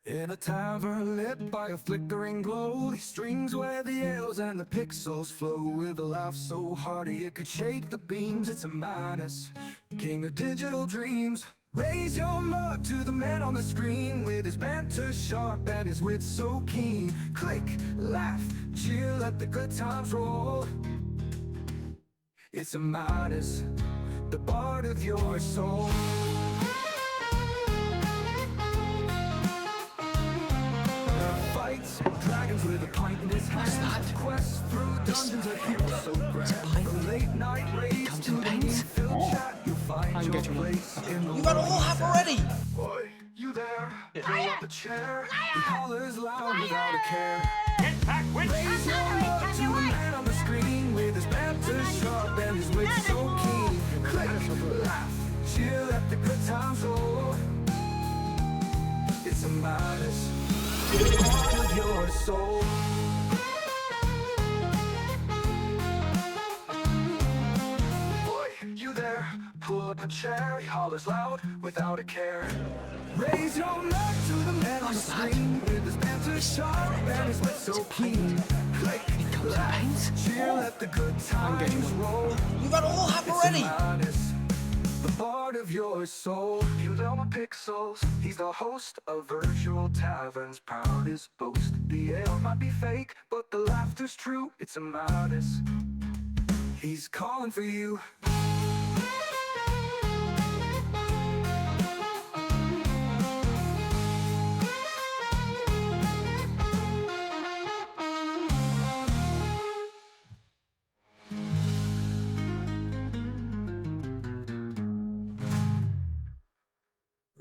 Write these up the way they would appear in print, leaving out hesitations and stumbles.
In a tavern lit by a flickering glow, the strings where the ales and the pixels flow. With a laugh so hearty it could shake the beams. It's a madness, king of digital dreams. Raise your mug to the man on the screen, with his banter sharp and his wit so keen. Click, laugh, cheer, let the good times roll. It's a madness, the bard of your soul. Fights dragons with a pint in his hand. Quests through dungeons of heroes so grand. From late night raids to the meat-filled chat, you'll find your place in the You got all half already! Boy, you there? Pull up a chair. He hollers loud without a care. Get back with Raise your mug to the man on the screen, with his banter sharp and his wit so keen. Click, laugh, cheer, let the good times roll. It's a madness, part of your soul. Boy, you there? Pull up a chair. He hollers loud without a care. Raise your mug to the man on the screen, with his banter sharp and his wit so keen. Click, laugh, cheer, let the good times roll. You got all half It's already! a madness, the part of your soul. You doughme pixels, he's the host of virtual taverns, proud his boast. The ale might be fake, but the laughter's true. It's a madness, he's calling for you.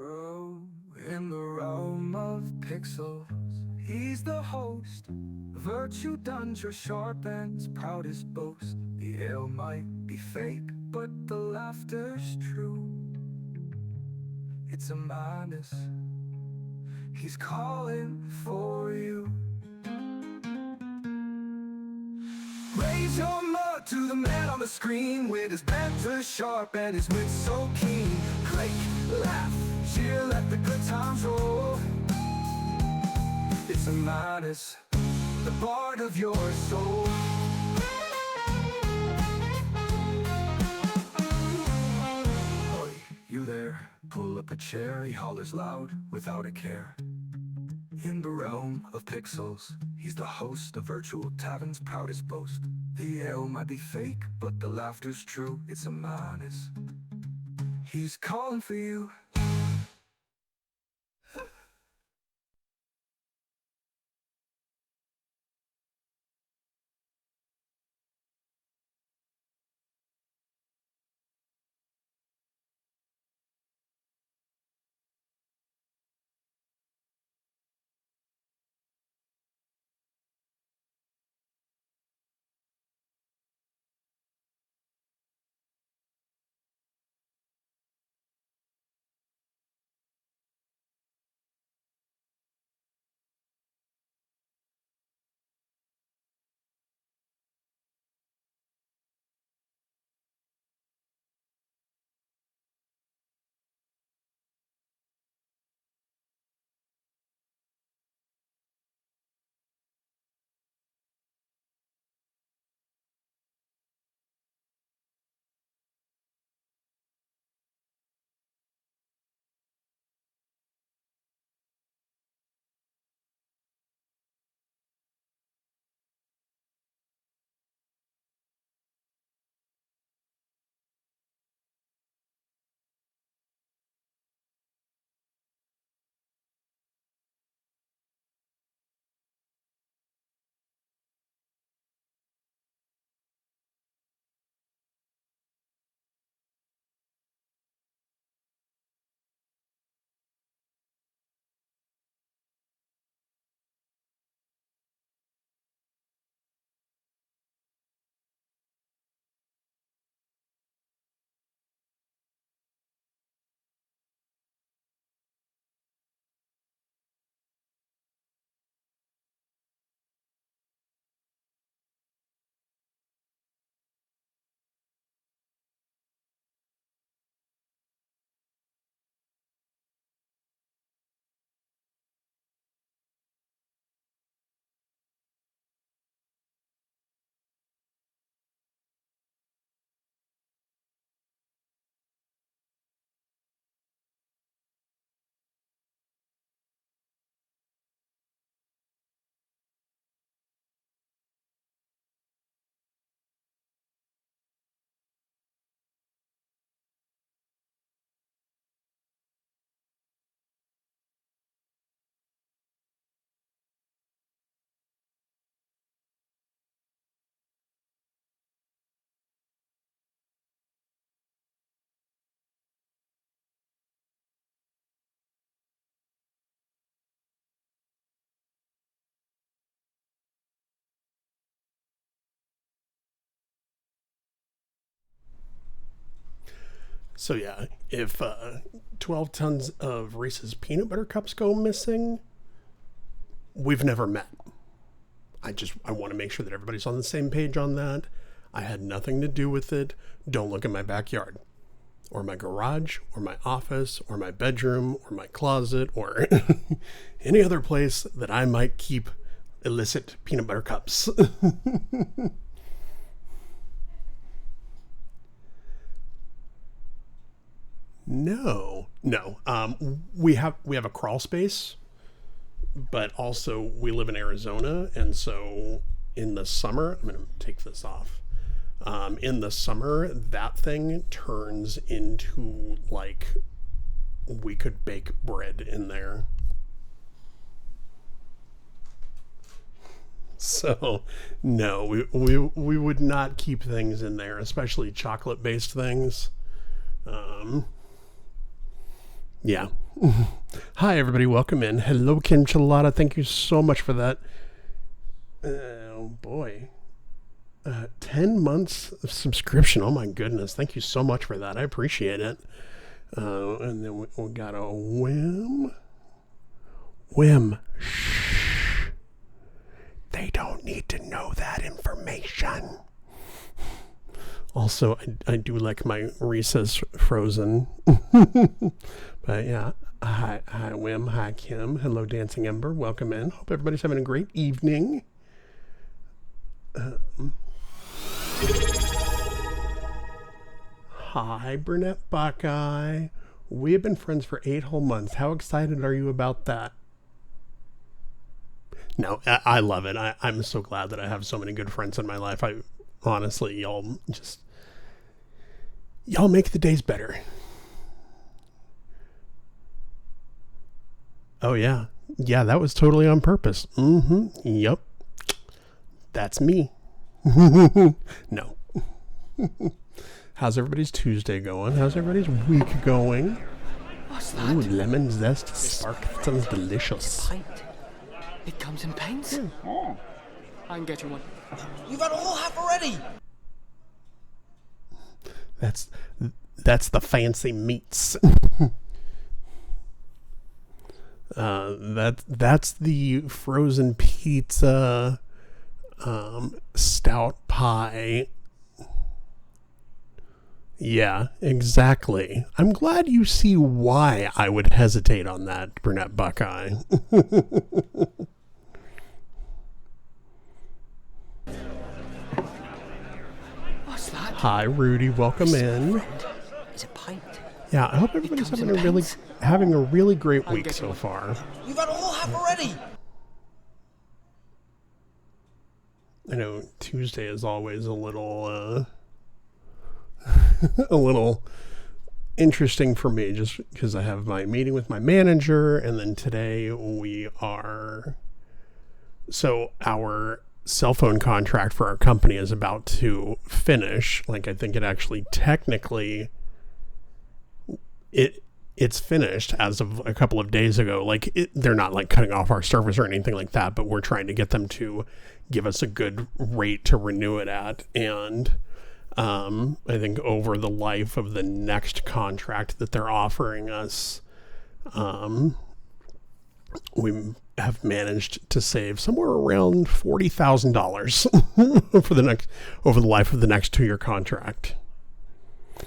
Oh, in the realm of pixels, he's the host. Virtue dungeon sharpens proudest boast. The ale might be fake, but the laughter's true. It's a madness, he's calling for you. Raise your mug to the man on the screen, with his banter sharp and his wit so keen. Click, laugh, cheer, let the good times roll. It's a madness, the bard of your soul. Oi, you there? Pull up a chair. He hollers loud without a care. In the realm of pixels, he's the host of virtual taverns, proudest boast. The ale might be fake, but the laughter's true. It's a madness, he's calling for you. So yeah, if 12 tons of Reese's peanut butter cups go missing, we've never met. I want to make sure that everybody's on the same page on that. I had nothing to do with it. Don't look at my backyard or my garage or my office or my bedroom or my closet or any other place that I might keep illicit peanut butter cups. No. We have a crawl space, but also we live in Arizona, and so in the summer, I'm gonna take this off. In the summer, that thing turns into like we could bake bread in there. So, no, we would not keep things in there, especially chocolate based things. Yeah. Hi, everybody. Welcome in. Hello, Kinchalada. Thank you so much for that. Oh, boy. 10 months of subscription. Oh, my goodness. Thank you so much for that. I appreciate it. And then we got a whim. Shh. They don't need to know that information. Also, I do like my Reese's frozen. But yeah, hi Wim, hi Kim, hello Dancing Ember, welcome in. Hope everybody's having a great evening. Hi Brunette Buckeye. We have been friends for 8 whole months. How excited are you about that? No, I love it. I'm so glad that I have so many good friends in my life. Honestly, y'all make the days better. Oh yeah, that was totally on purpose. Yep, that's me. No. How's everybody's Tuesday going? How's everybody's week going? What's that? Ooh, lemon zest spark. That sounds delicious. Pint. It comes in pints. I'm getting one. You've had a whole half already. That's the fancy meats. That's the frozen pizza, stout pie. Yeah, exactly. I'm glad you see why I would hesitate on that, Brunette Buckeye. What's that? Hi, Rudy. Welcome in. It's a pint. Yeah, I hope everybody's comes having in a really great I'm week getting so one. far. You've had a whole half already. I know Tuesday is always a little a little interesting for me just because I have my meeting with my manager, and then today our cell phone contract for our company is about to finish. Like, I think it actually technically it's finished as of a couple of days ago. Like, they're not like cutting off our service or anything like that, but we're trying to get them to give us a good rate to renew it at. And I think over the life of the next contract that they're offering us, we have managed to save somewhere around $40,000 over the life of the next 2-year contract.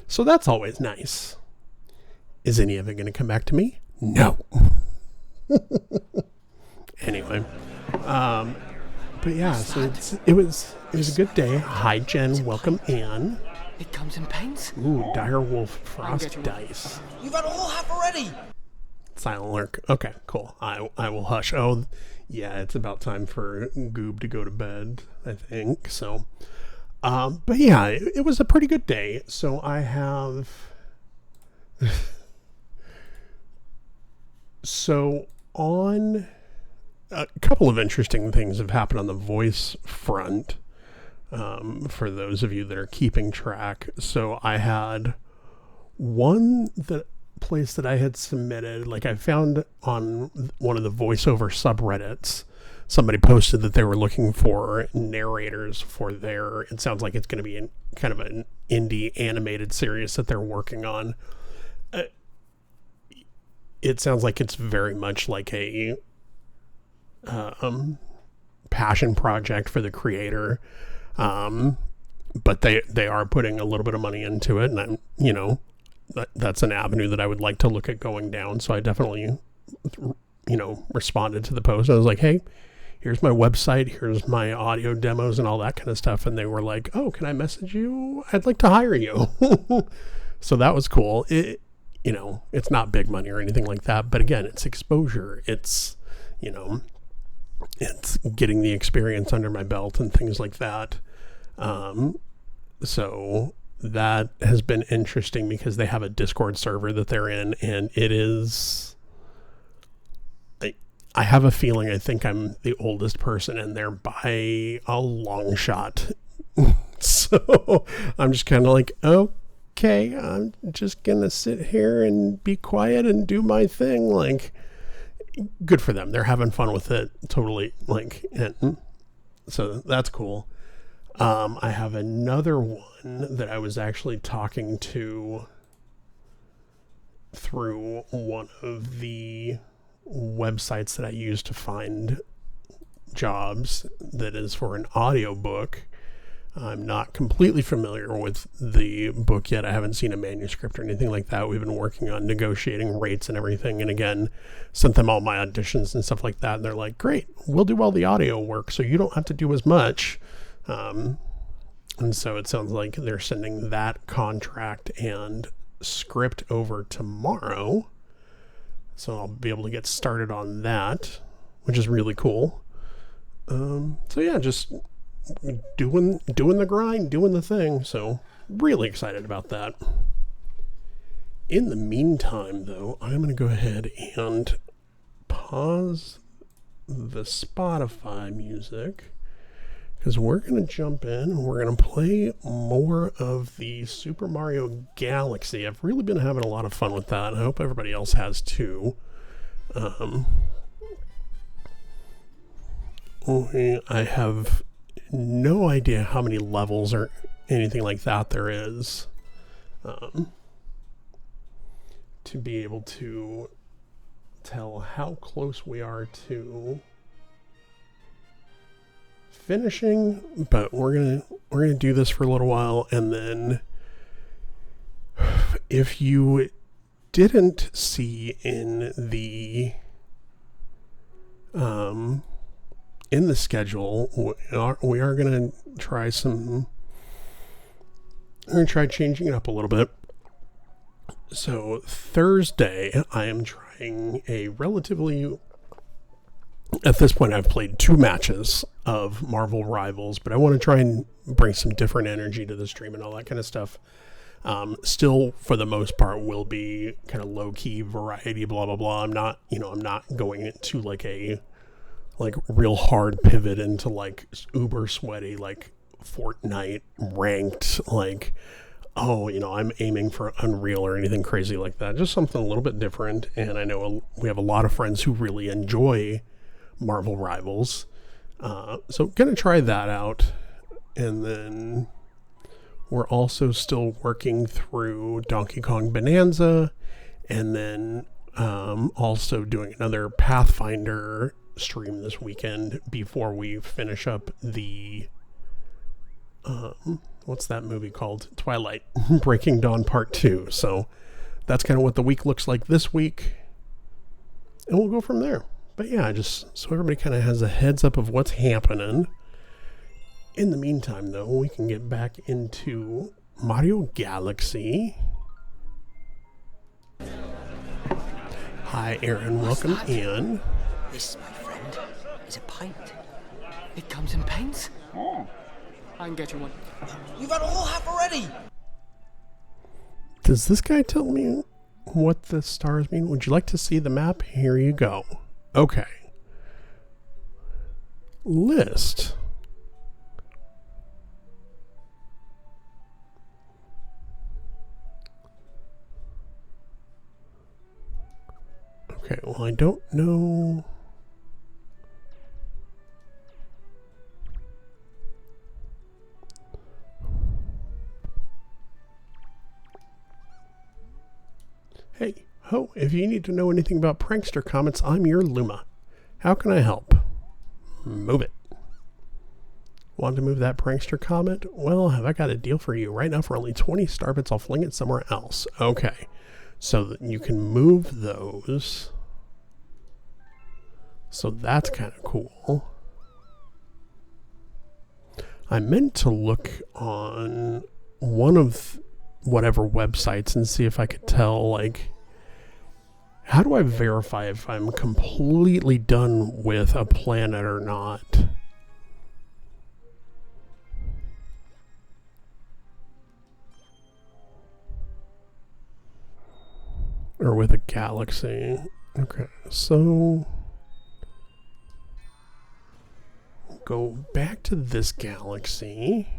So that's always nice. Is any of it going to come back to me? No. Anyway, but yeah, so it was a good day. Hi Jen, welcome in. It comes in pints. Ooh, Direwolf Frost Dice. You've had a whole half already. Silent Lurk. Okay, cool. I will hush. Oh, yeah, it's about time for Goob to go to bed, I think. So, but yeah, it was a pretty good day. So I have... So on a couple of interesting things have happened on the voice front, for those of you that are keeping track. So I had one place that I had submitted, like I found on one of the voiceover subreddits, somebody posted that they were looking for narrators for their, it sounds like it's going to be kind of an indie animated series that they're working on. It sounds like it's very much like a passion project for the creator. But they are putting a little bit of money into it, and I'm, that's an avenue that I would like to look at going down. So I definitely, responded to the post. I was like, hey, here's my website, here's my audio demos and all that kind of stuff. And they were like, oh, can I message you? I'd like to hire you. So that was cool. It's not big money or anything like that, but again, it's exposure. It's, it's getting the experience under my belt and things like that. So that has been interesting because they have a Discord server that they're in, and it is, I have a feeling, I think I'm the oldest person in there by a long shot. So I'm just kind of like, okay, I'm just going to sit here and be quiet and do my thing. Like, good for them. They're having fun with it. Totally. And so that's cool. I have another one that I was actually talking to through one of the websites that I use to find jobs, that is for an audiobook. I'm not completely familiar with the book yet. I haven't seen a manuscript or anything like that. We've been working on negotiating rates and everything. And again, sent them all my auditions and stuff like that. And they're like, great, we'll do all the audio work, so you don't have to do as much. And so it sounds like they're sending that contract and script over tomorrow. So I'll be able to get started on that, which is really cool. So yeah, just doing the grind, doing the thing. So really excited about that. In the meantime, though, I'm going to go ahead and pause the Spotify music, because we're going to jump in and we're going to play more of the Super Mario Galaxy. I've really been having a lot of fun with that. I hope everybody else has too. I have no idea how many levels or anything like that there is to be able to tell how close we are to finishing, but we're gonna do this for a little while, and then if you didn't see in the schedule, we are gonna try changing it up a little bit. So Thursday I am trying a relatively, at this point I've played 2 matches of Marvel Rivals, but I want to try and bring some different energy to the stream and all that kind of stuff. Still, for the most part, will be kind of low-key variety, blah, blah, blah. I'm not going into like a real hard pivot into like uber sweaty, like Fortnite ranked, like, I'm aiming for Unreal or anything crazy like that. Just something a little bit different. And I know we have a lot of friends who really enjoy Marvel Rivals. So gonna try that out. And then we're also still working through Donkey Kong Bonanza, and then also doing another Pathfinder stream this weekend before we finish up the what's that movie called? Twilight Breaking Dawn Part 2. So that's kind of what the week looks like this week, and we'll go from there. But yeah, just so everybody kind of has a heads up of what's happening. In the meantime, though, we can get back into Mario Galaxy. Hi, Aaron. Welcome in. This, my friend, is a pint. It comes in pints? I can get you one. You've had a whole half already! Does this guy tell me what the stars mean? Would you like to see the map? Here you go. Okay. List. Okay, well, I don't know. Hey, ho, if you need to know anything about prankster comments, I'm your Luma. How can I help? Move it. Want to move that prankster comment? Well, have I got a deal for you. Right now for only 20 starbits, I'll fling it somewhere else. Okay, so that you can move those. So that's kind of cool. I meant to look on one of whatever websites and see if I could tell, like, how do I verify if I'm completely done with a planet or not? Or with a galaxy. Okay, so go back to this galaxy.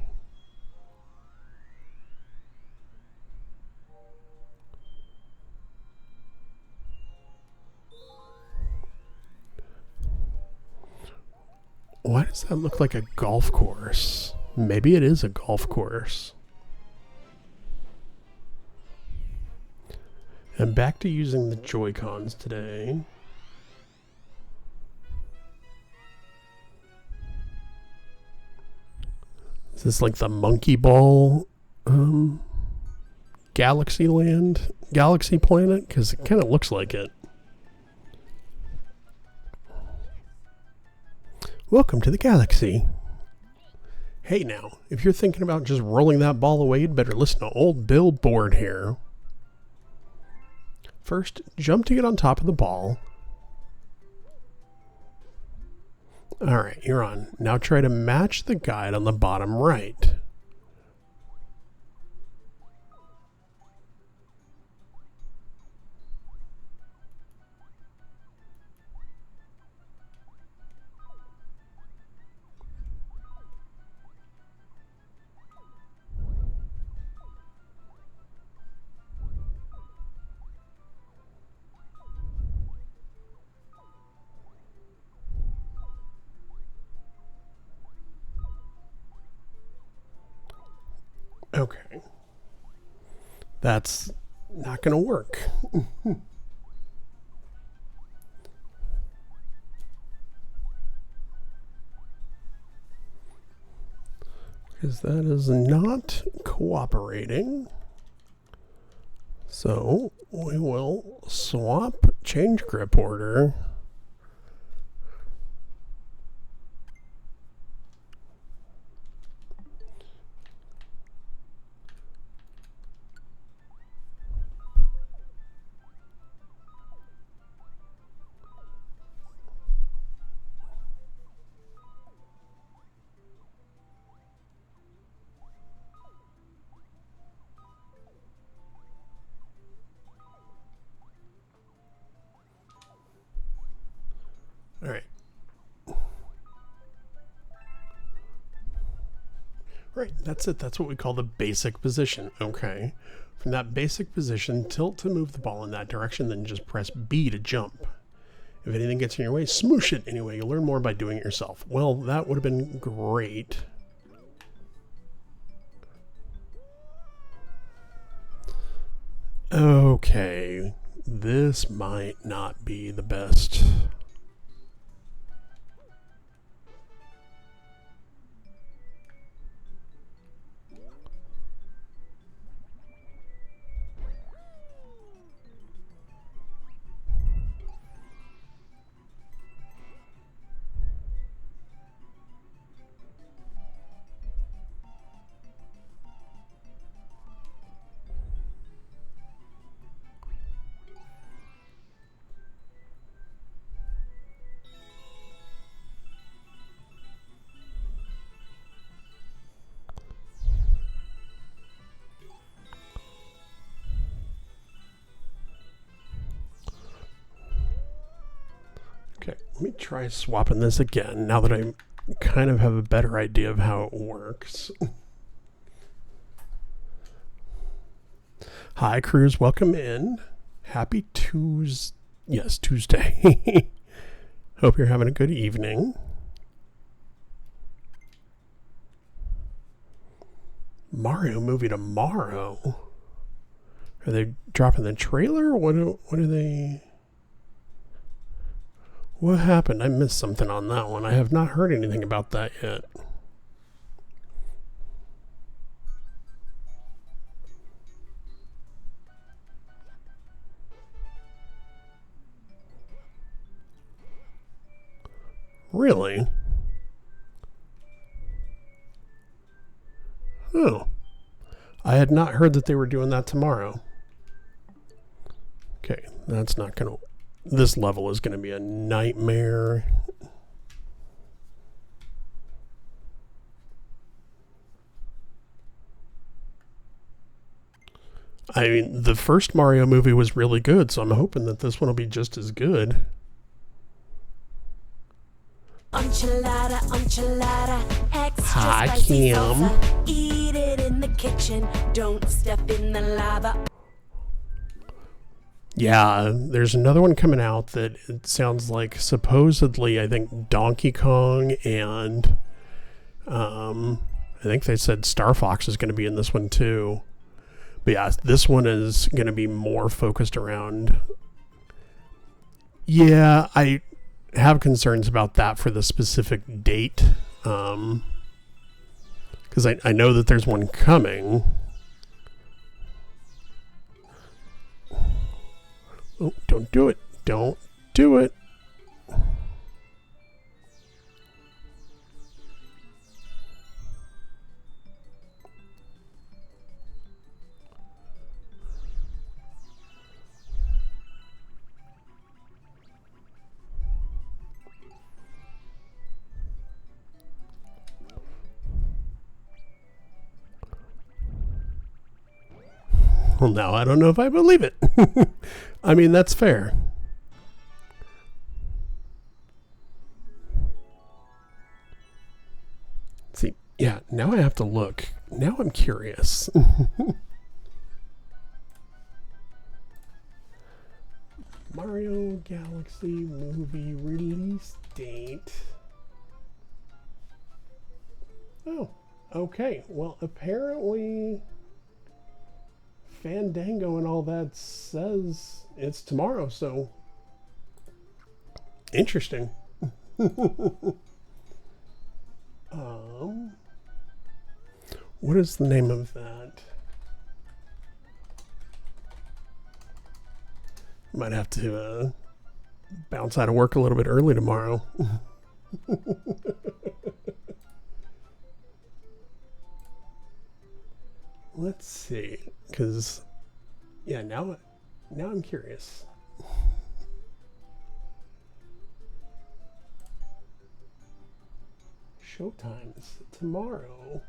Why does that look like a golf course? Maybe it is a golf course. And back to using the Joy-Cons today. Is this like the Monkey Ball Galaxy planet? Because it kind of looks like it. Welcome to the galaxy. Hey now, if you're thinking about just rolling that ball away, you'd better listen to old Bill Board here. First, jump to get on top of the ball. Alright, you're on. Now try to match the guide on the bottom right. Okay. That's not going to work. Because that is not cooperating. So we will swap change grip order. All right. Right, that's it. That's what we call the basic position. Okay. From that basic position, tilt to move the ball in that direction, then just press B to jump. If anything gets in your way, smoosh it anyway. You'll learn more by doing it yourself. Well, that would have been great. Okay. This might not be the best. Okay, let me try swapping this again now that I kind of have a better idea of how it works. Hi, Cruz. Welcome in. Happy Tuesday. Yes, Tuesday. Hope you're having a good evening. Mario movie tomorrow. Are they dropping the trailer? What are they... What happened? I missed something on that one. I have not heard anything about that yet. Really? Oh. I had not heard that they were doing that tomorrow. Okay, that's not going to... This level is going to be a nightmare. I mean, the first Mario movie was really good, so I'm hoping that this one will be just as good. Enchilada, enchilada, extra Hi, spicy Kim. salsa. Eat it in the kitchen, don't step in the lava. Yeah, there's another one coming out that it sounds like supposedly, I think, Donkey Kong and I think they said Star Fox is going to be in this one too. But yeah, this one is going to be more focused around... Yeah, I have concerns about that for the specific date. Because I know that there's one coming. Oh, don't do it. Don't do it. Well, now I don't know if I believe it. I mean, that's fair. See, yeah, now I have to look. Now I'm curious. Mario Galaxy movie release date. Oh, okay. Well, apparently Fandango and all that says it's tomorrow, so interesting. What is the name of that? Might have to bounce out of work a little bit early tomorrow. Let's see, because yeah, now I'm curious. Showtimes tomorrow.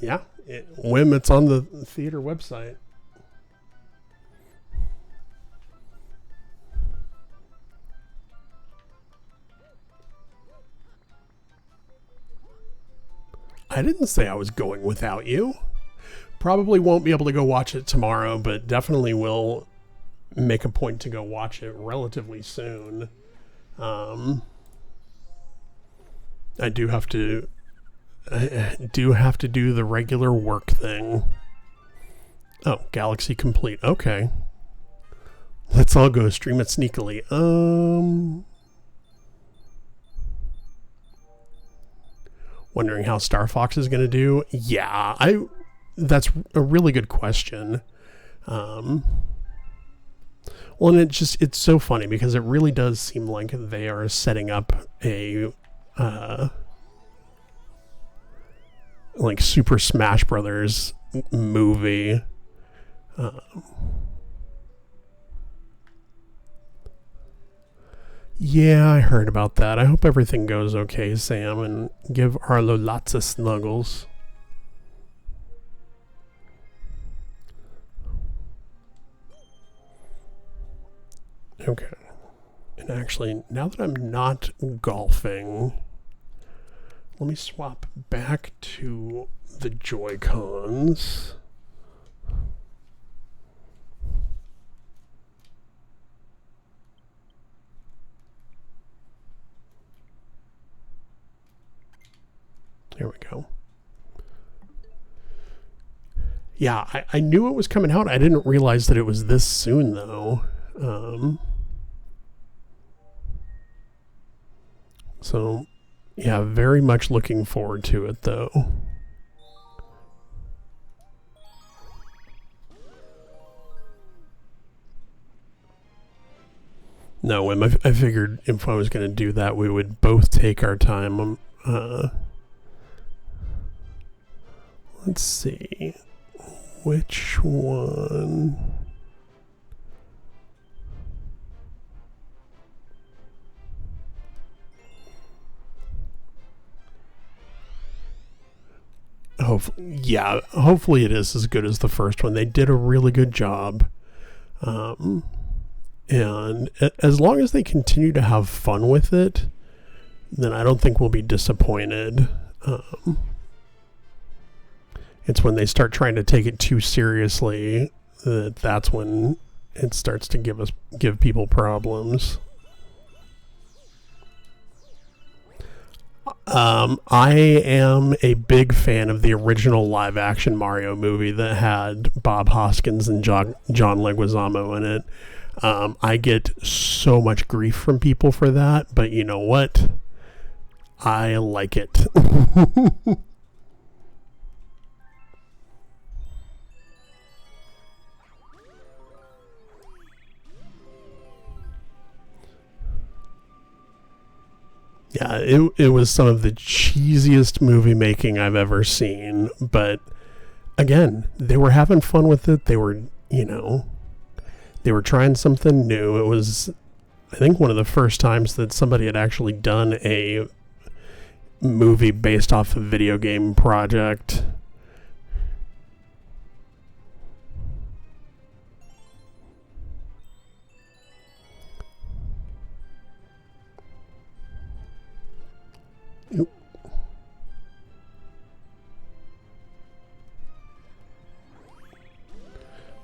Yeah, when it's on the theater website. I didn't say I was going without you. Probably won't be able to go watch it tomorrow, but definitely will make a point to go watch it relatively soon. I do have to do the regular work thing. Oh, Galaxy Complete. Okay. Let's all go stream it sneakily. Wondering how Star Fox is going to do. Yeah, that's a really good question. Well, and it's so funny because it really does seem like they are setting up a like Super Smash Brothers movie. Yeah, I heard about that. I hope everything goes okay, Sam, and give Arlo lots of snuggles. Okay. And actually, now that I'm not golfing, let me swap back to the Joy-Cons. There we go. Yeah, I knew it was coming out. I didn't realize that it was this soon, though. So, yeah, very much looking forward to it, though. No, I figured if I was going to do that, we would both take our time. Let's see. Which one? Hopefully it is as good as the first one. They did a really good job. And as long as they continue to have fun with it, then I don't think we'll be disappointed. It's when they start trying to take it too seriously that's when it starts to give people problems. I am a big fan of the original live-action Mario movie that had Bob Hoskins and John Leguizamo in it. I get so much grief from people for that, but you know what? I like it. Yeah, it was some of the cheesiest movie making I've ever seen, but again, they were having fun with it. They were, they were trying something new. It was, I think, one of the first times that somebody had actually done a movie based off a video game project.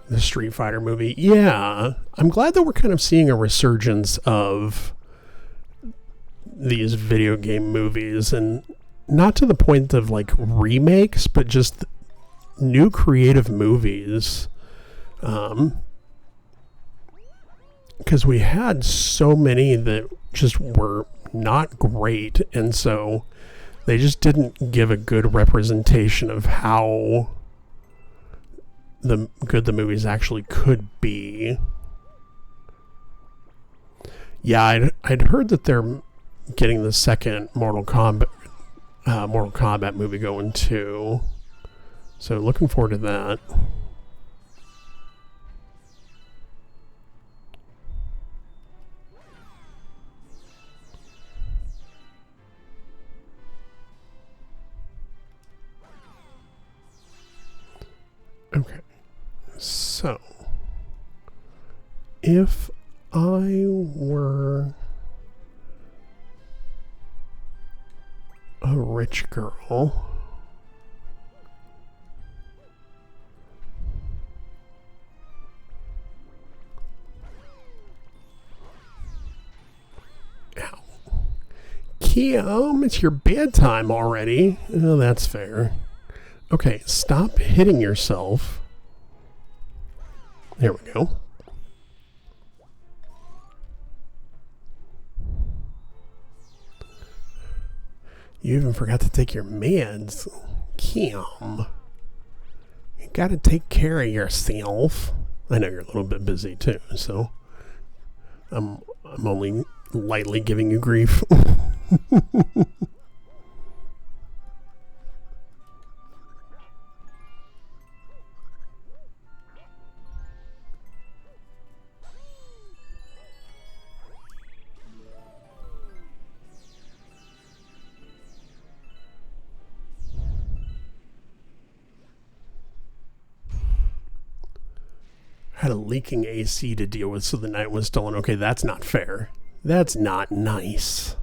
The Street Fighter movie. Yeah, I'm glad that we're kind of seeing a resurgence of these video game movies, and not to the point of like remakes, but just new creative movies. Because we had so many that just were not great, and so they just didn't give a good representation of how good the movies actually could be. Yeah, I'd heard that they're getting the second Mortal Kombat movie going too. So looking forward to that. Okay. So, if I were a rich girl, Kim, it's your bedtime already. Oh, that's fair. Okay, stop hitting yourself. There we go. You even forgot to take your meds. Kim, you gotta take care of yourself. I know you're a little bit busy too, so I'm only lightly giving you grief. Had a leaking AC to deal with, so the night was stolen. Okay, that's not fair. That's not nice.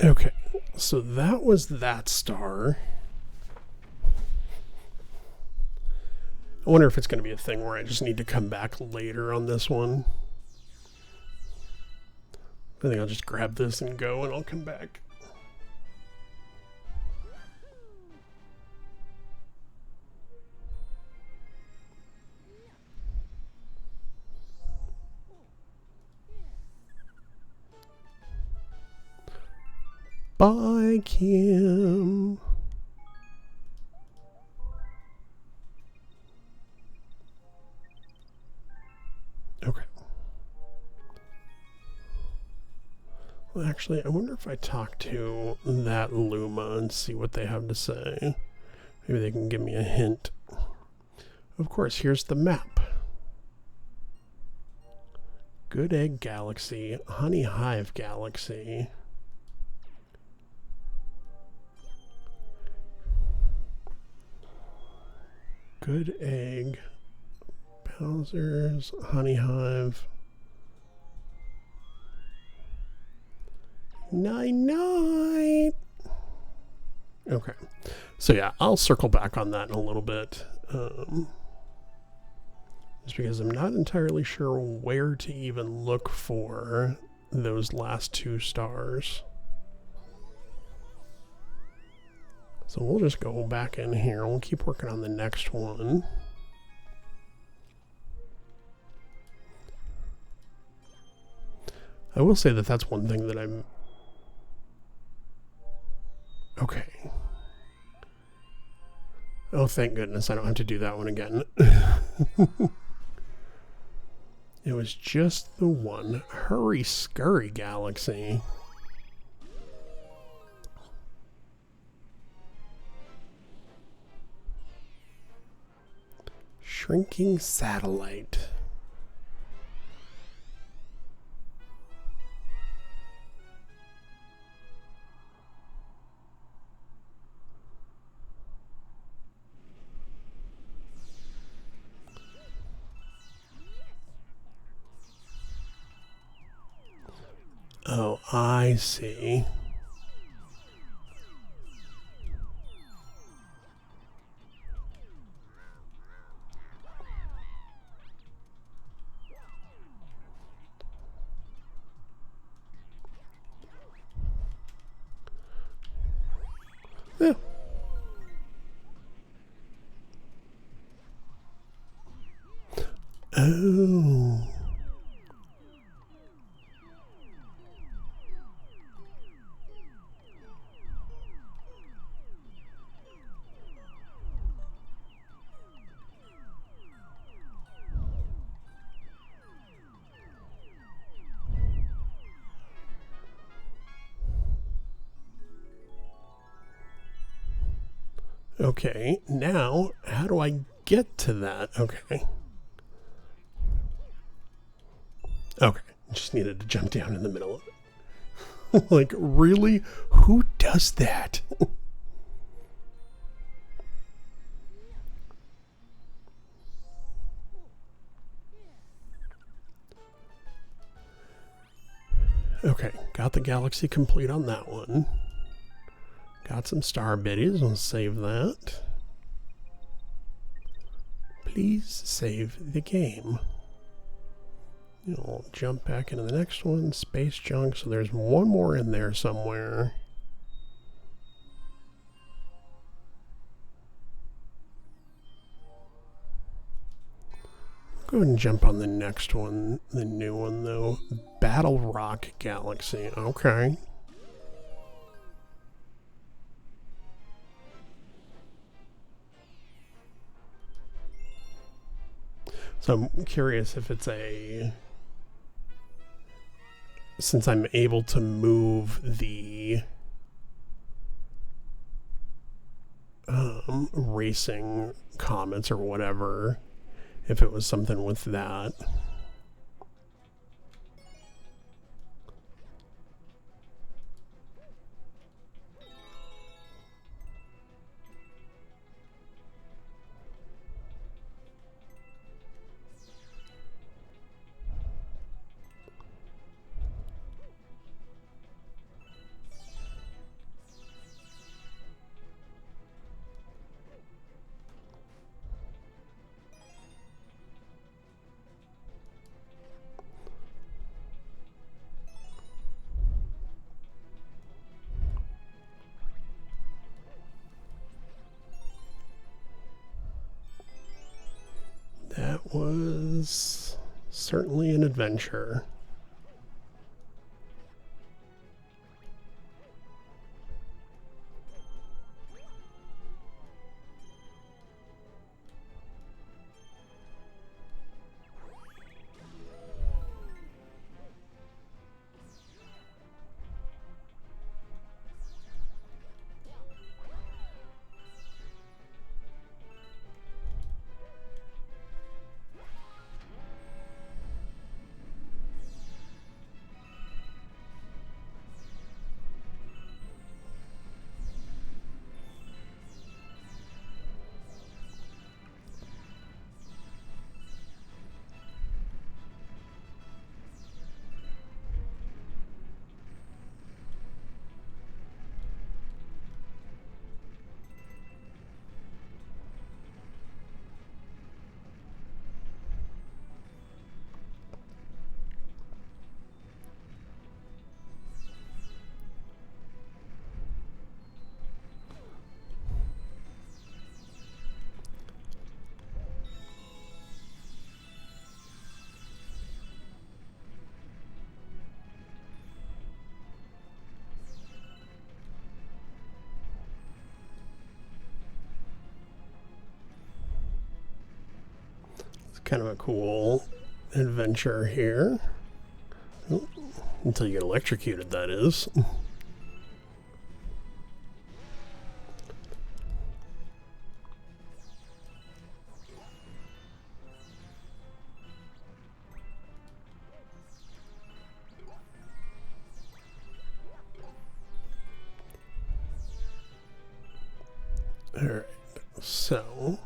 Okay, so that was that star. I wonder if it's going to be a thing where I just need to come back later on this one. I think I'll just grab this and go, and I'll come back. Bye, Kim. Okay. Well, actually, I wonder if I talk to that Luma and see what they have to say. Maybe they can give me a hint. Of course, here's the map. Good Egg Galaxy, Honey Hive Galaxy. Good Egg, Bowser's, Honey Hive. Night. Okay, so yeah, I'll circle back on that in a little bit. Just because I'm not entirely sure where to even look for those last 2 stars. So we'll just go back in here. We'll keep working on the next one. I will say that that's one thing that I'm... Okay. Oh, thank goodness I don't have to do that one again. It was just the one. Hurry Scurry Galaxy. Shrinking Satellite. Oh, I see. Yeah. Oh. Okay, now how do I get to that? Okay. Okay, just needed to jump down in the middle of it. Like, really? Who does that? Okay, got the galaxy complete on that one. Got some star biddies. We'll save that. Please save the game. We'll jump back into the next one. Space junk. So there's one more in there somewhere. Go ahead and jump on the next one. The new one, though. Battle Rock Galaxy. Okay. So I'm curious if it's a... Since I'm able to move the racing comets or whatever, if it was something with that. was certainly an adventure. Kind of a cool adventure here. Oh, until you get electrocuted, that is. All right, so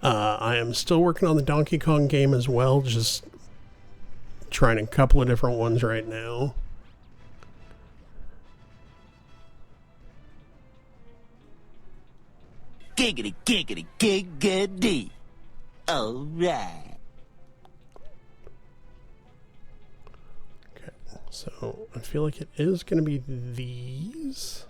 I am still working on the Donkey Kong game as well, just trying a couple of different ones right now. Giggity, giggity, giggity. All right. Okay, so I feel like it is going to be these.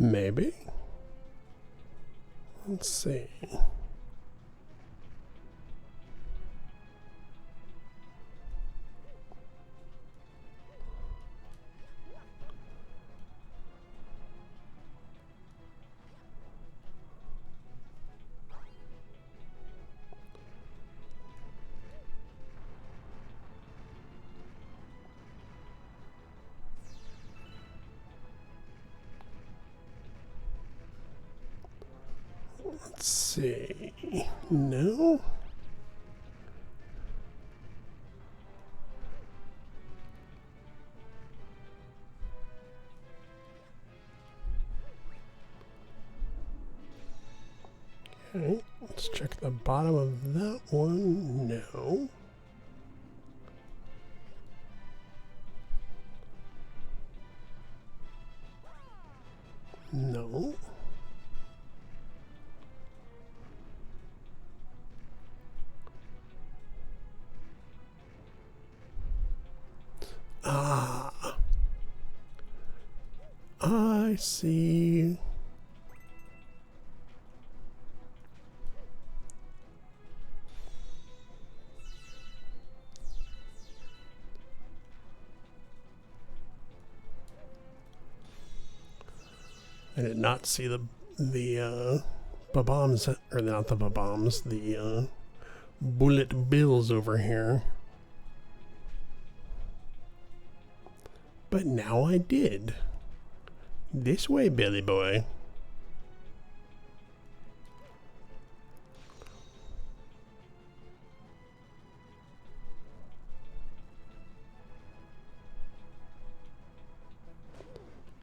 Maybe. Let's see. Let's see. No? Okay, let's check the bottom of that one. No. No. Ah. I see. I did not see the bombs, or not the bombs, the bullet bills over here. But now I did. This way, Billy boy.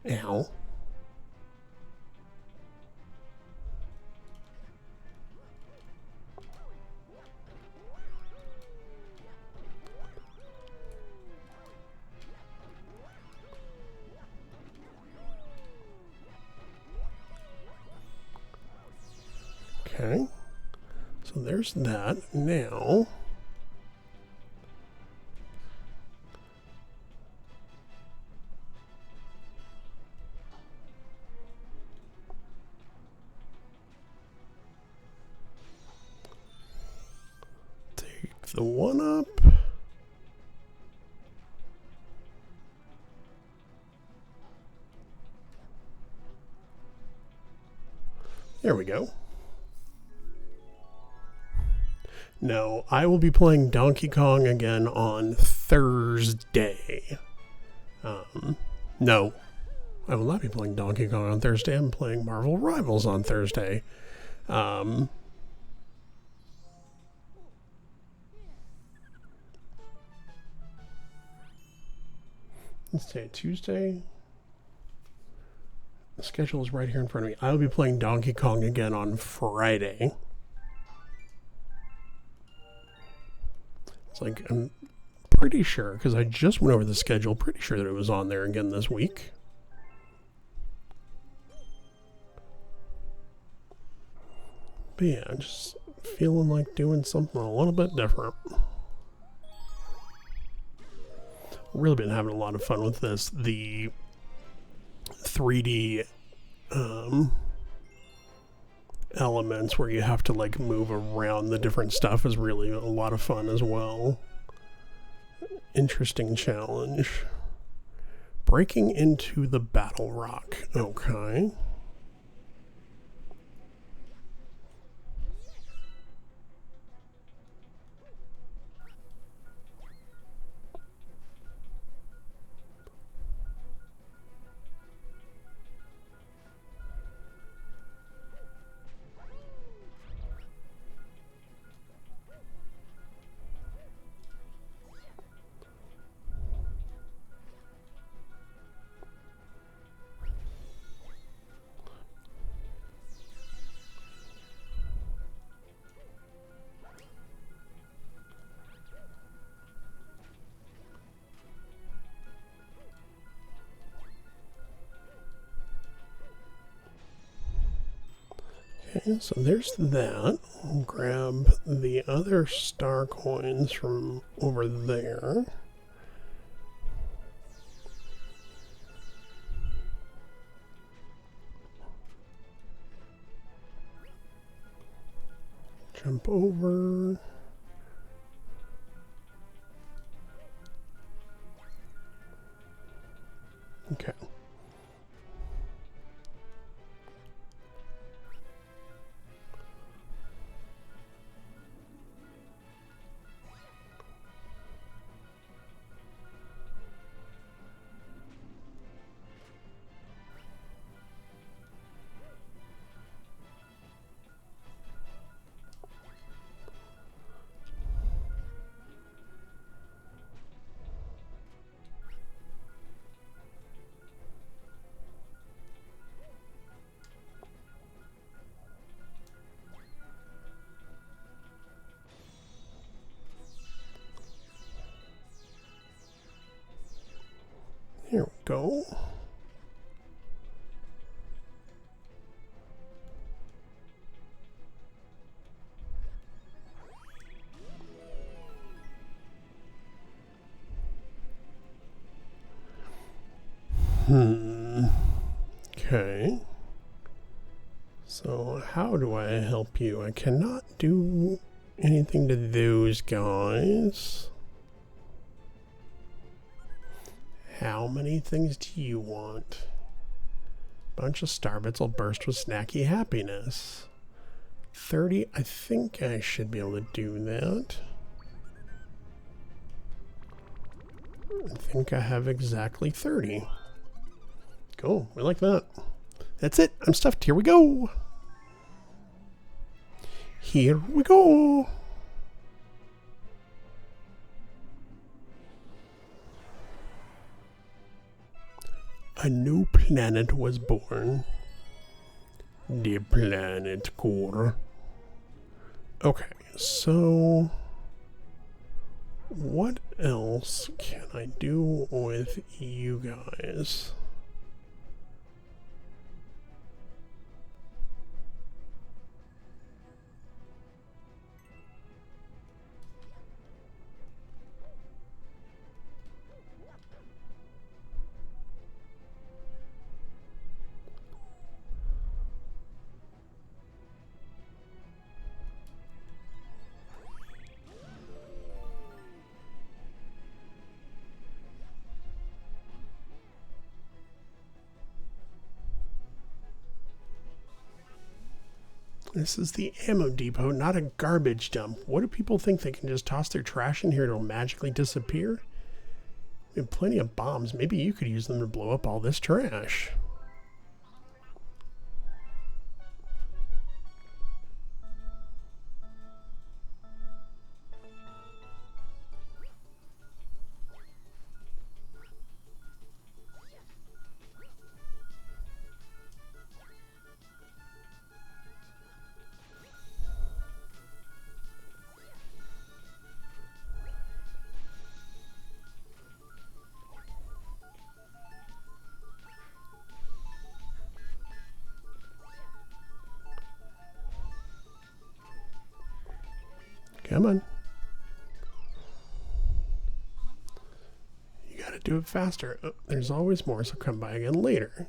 Ow. Okay. So there's that. Now, take the one up. There we go. No, I will be playing Donkey Kong again on Thursday. No, I will not be playing Donkey Kong on Thursday. I'm playing Marvel Rivals on Thursday. Let's say Tuesday. The schedule is right here in front of me. I'll be playing Donkey Kong again on Friday. It's like, I'm pretty sure, because I just went over the schedule, pretty sure that it was on there again this week. But yeah, just feeling like doing something a little bit different. Really been having a lot of fun with this. The 3D elements where you have to like move around the different stuff is really a lot of fun as well. Interesting challenge. Breaking into the battle rock. Okay. Okay, so there's that. We'll grab the other star coins from over there. Jump over. Okay. Here we go. Okay. So how do I help you? I cannot do anything to those guys. How many things do you want? Bunch of starbits will burst with snacky happiness. 30, I think I should be able to do that. I think I have exactly 30. Cool, we like that. That's it, I'm stuffed, here we go. Here we go. A new planet was born. The planet core. Okay, so what else can I do with you guys? This is the ammo depot, not a garbage dump. What do people think? They can just toss their trash in here and it'll magically disappear? We have plenty of bombs. Maybe you could use them to blow up all this trash. Come on. You gotta do it faster. Oh, there's always more, so come by again later.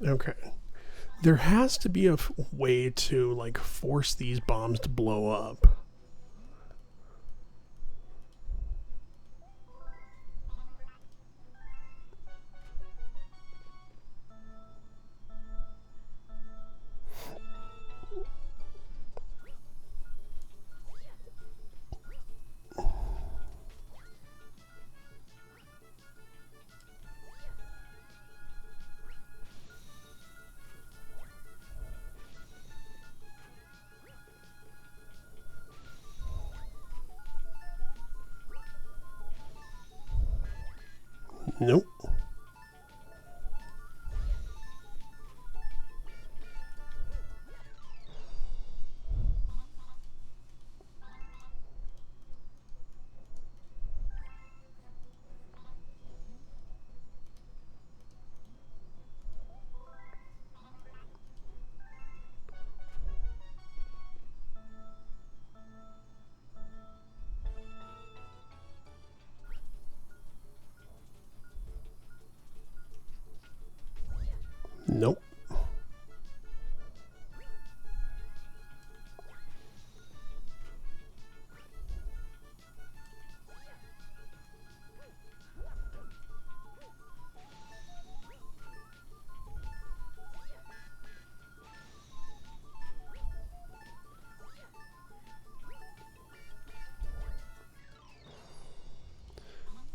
Okay. There has to be a way to, like, force these bombs to blow up. Nope. Nope.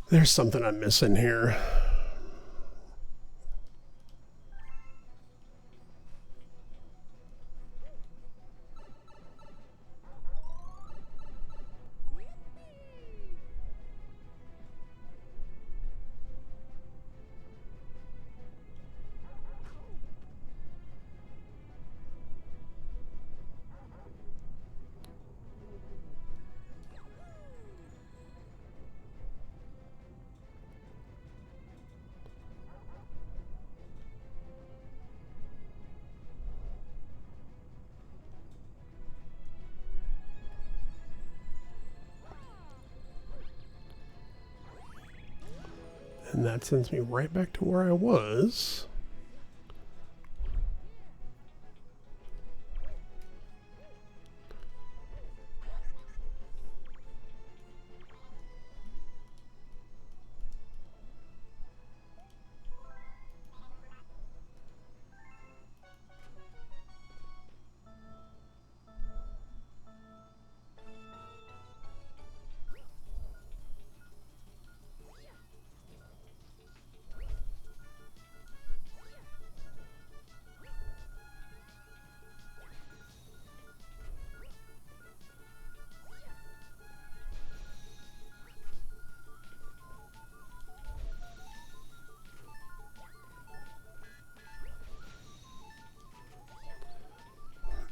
There's something I'm missing here. And that sends me right back to where I was.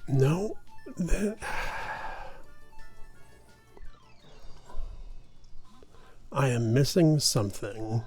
No. I am missing something.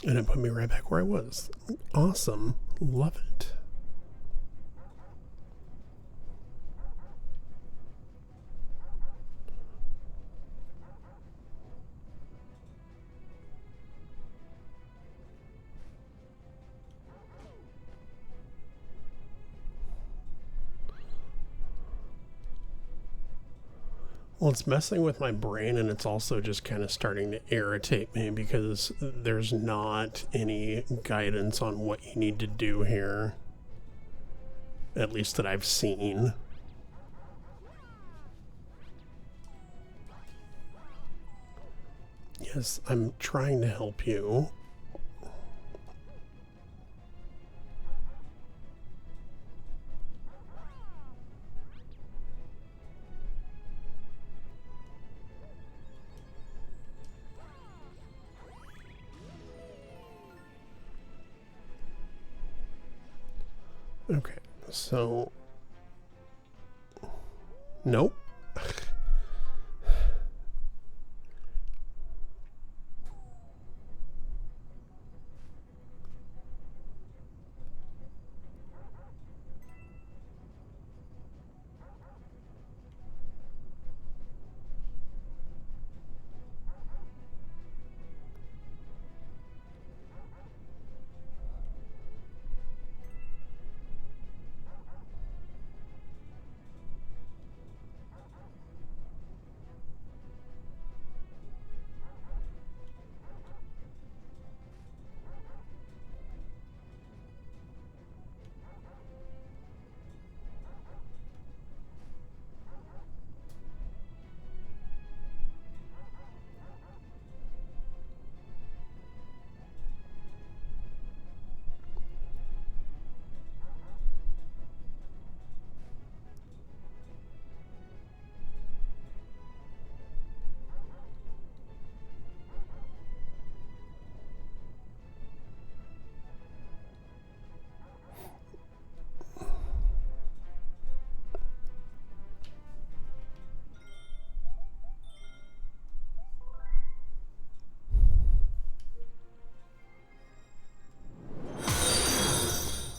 And it put me right back where I was. Awesome. Love it. Well, it's messing with my brain, and it's also just kind of starting to irritate me because there's not any guidance on what you need to do here. At least that I've seen. Yes, I'm trying to help you. Okay, so nope.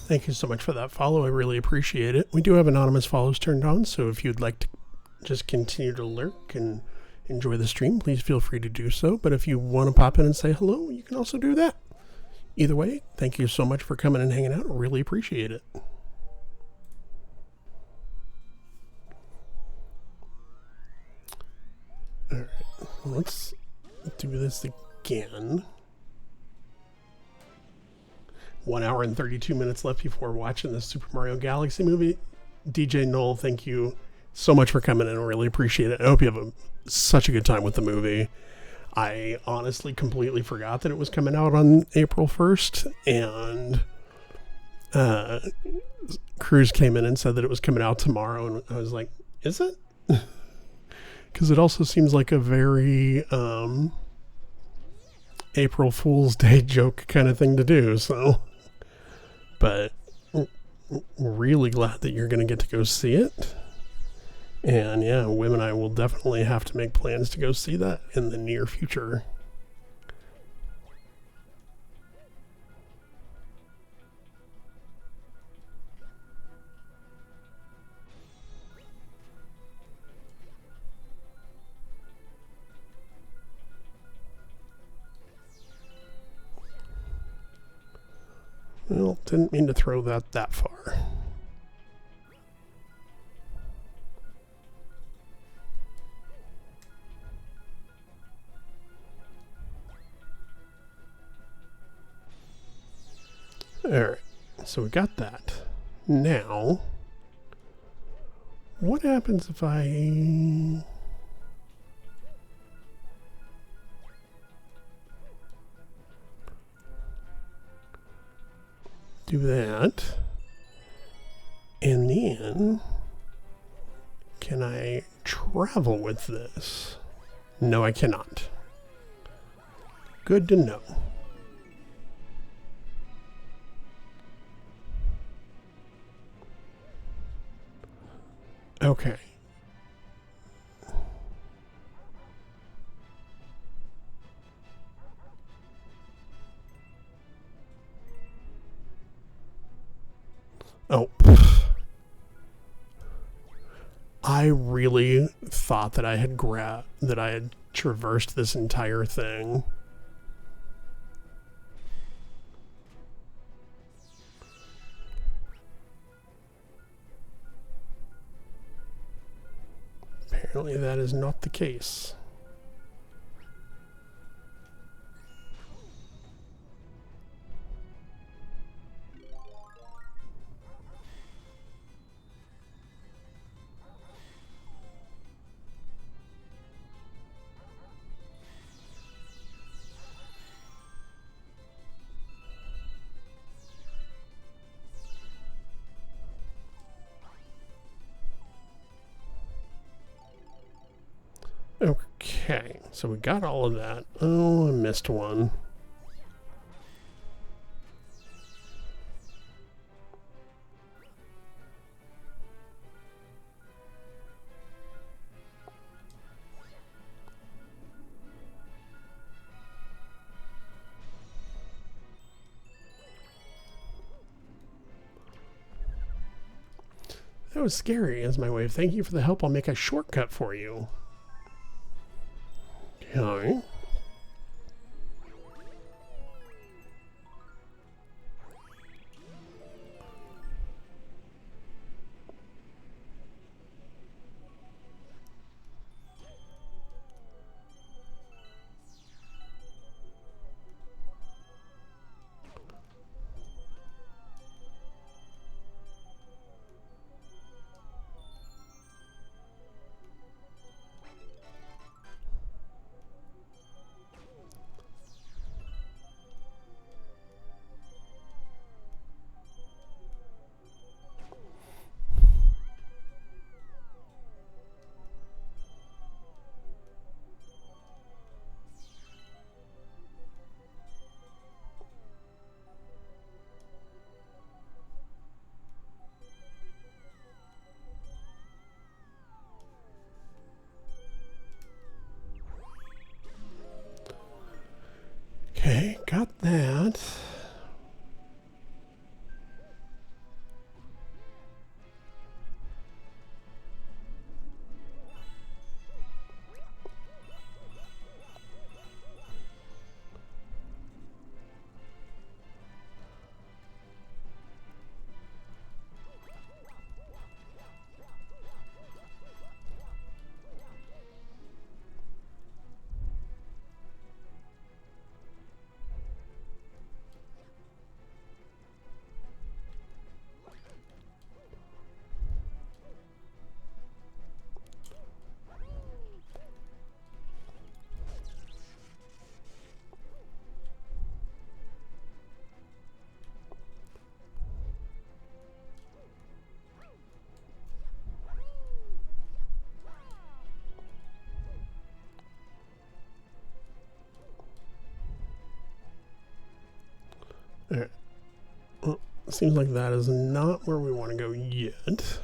Thank you so much for that follow. I really appreciate it. We do have anonymous follows turned on, so if you'd like to just continue to lurk and enjoy the stream, please feel free to do so. But if you want to pop in and say hello, you can also do that. Either way, thank you so much for coming and hanging out. I really appreciate it. All right, let's do this again. 1 hour and 32 minutes left before watching the Super Mario Galaxy movie. DJ Noel, thank you so much for coming in. I really appreciate it. I hope you have such a good time with the movie. I honestly completely forgot that it was coming out on April 1st, and Cruz came in and said that it was coming out tomorrow, and I was like, is it? Because it also seems like a very April Fool's Day joke kind of thing to do, so... But really glad that you're going to get to go see it. And yeah, Wim and I will definitely have to make plans to go see that in the near future. Well, didn't mean to throw that far. Alright, so we got that. Now, what happens if I... do that, and then can I travel with this? No, I cannot. Good to know. Okay. Oh. I really thought that I had traversed this entire thing. Apparently that is not the case. Okay, so we got all of that. Oh, I missed one. That was scary as my way of thanking you for the help. I'll make a shortcut for you. Okay. Okay, got that. Alright. Well, seems like that is not where we want to go yet.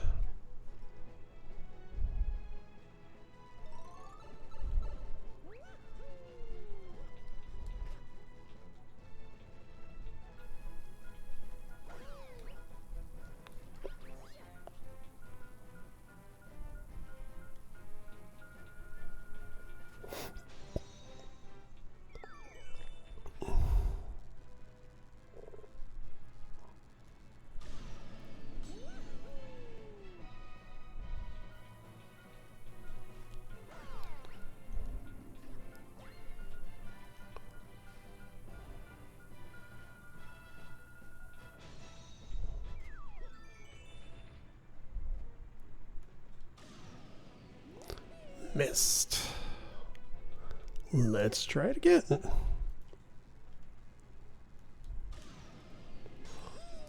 Missed. Let's try it again.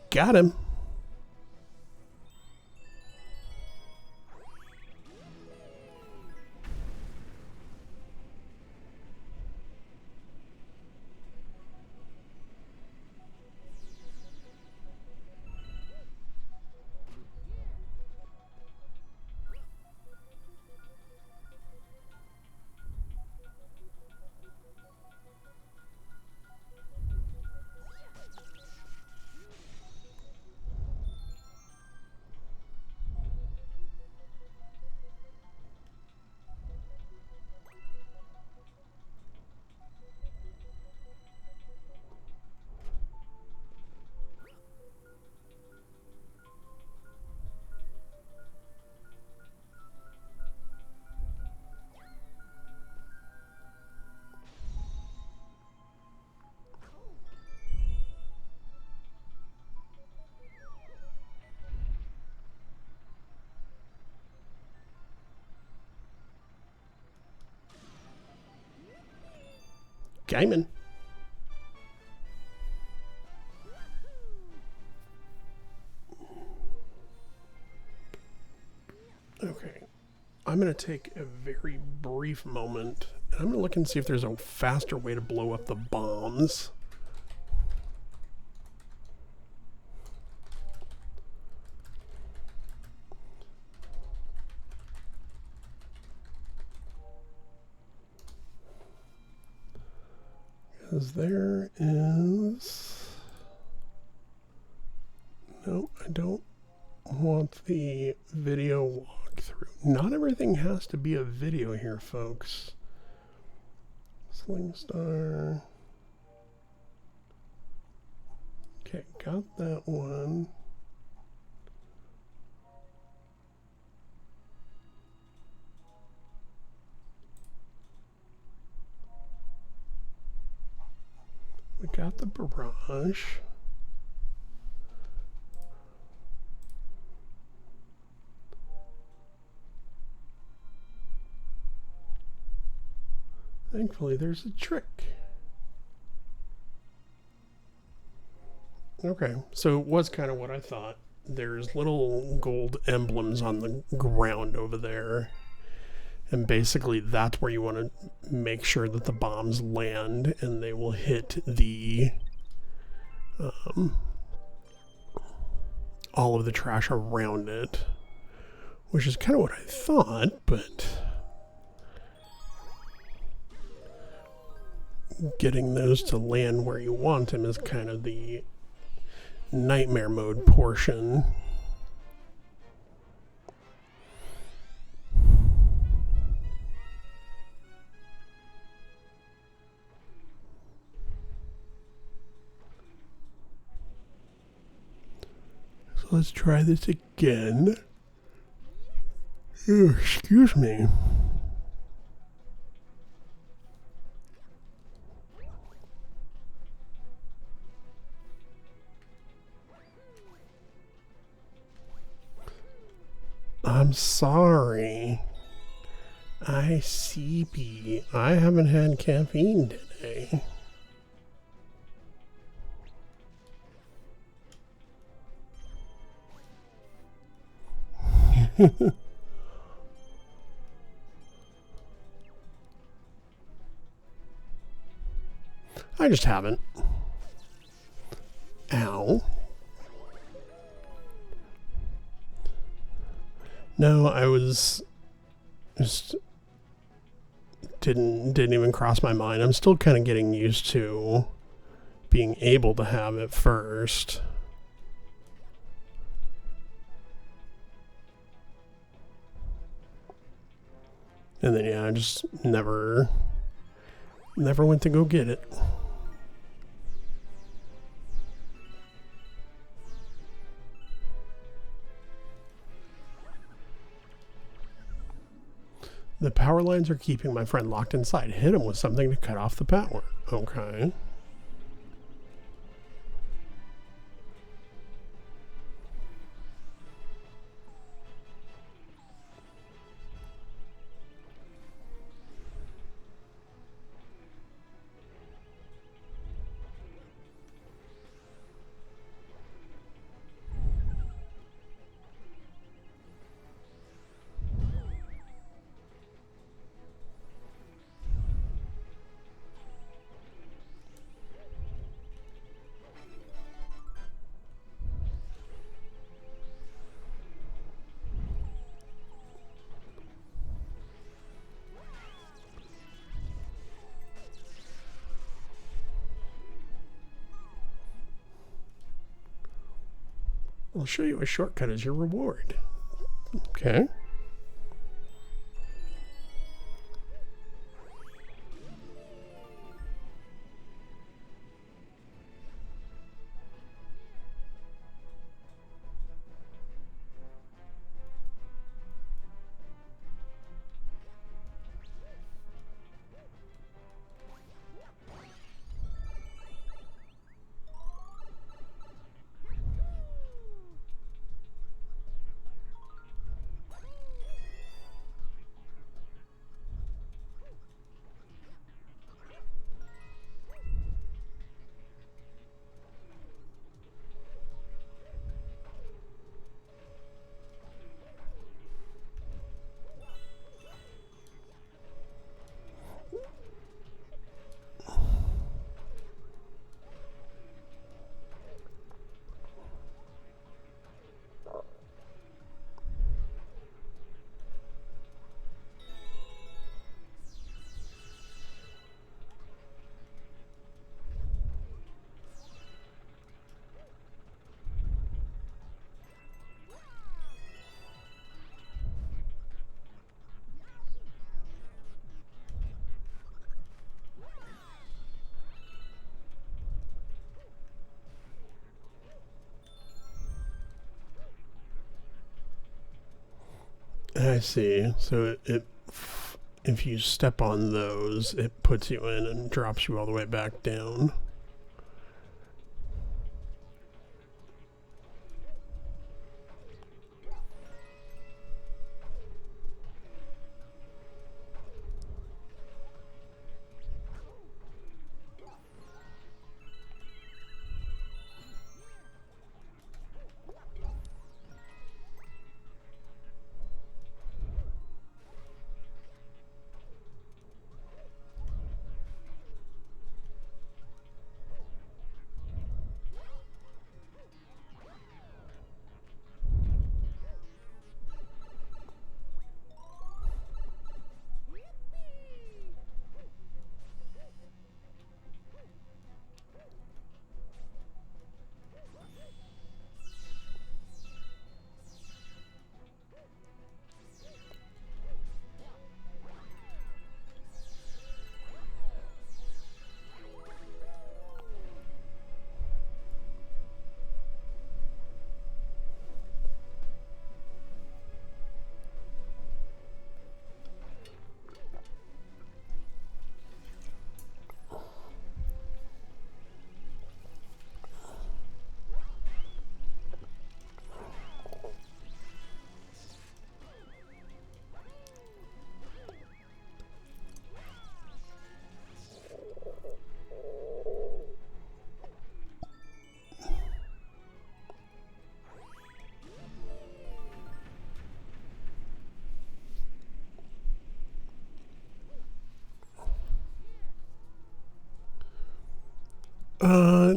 Got him. Gaming. Okay, I'm going to take a very brief moment, and I'm going to look and see if there's a faster way to blow up the bombs. Because there is... No, I don't want the video walkthrough. Not everything has to be a video here, folks. Sling Star. Okay, got that one. We got the barrage. Thankfully, there's a trick. Okay, so it was kind of what I thought. There's little gold emblems on the ground over there. And basically, that's where you want to make sure that the bombs land and they will hit the all of the trash around it, which is kind of what I thought, but getting those to land where you want them is kind of the nightmare mode portion. So let's try this again. Oh, excuse me. I'm sorry. I sleepy. I haven't had caffeine today. I just haven't. Ow. No, I was just didn't even cross my mind. I'm still kind of getting used to being able to have it first. And then yeah, I just never went to go get it. The power lines are keeping my friend locked inside. Hit him with something to cut off the power. Okay. I'll show you a shortcut as your reward. Okay. I see. So if you step on those, it puts you in and drops you all the way back down.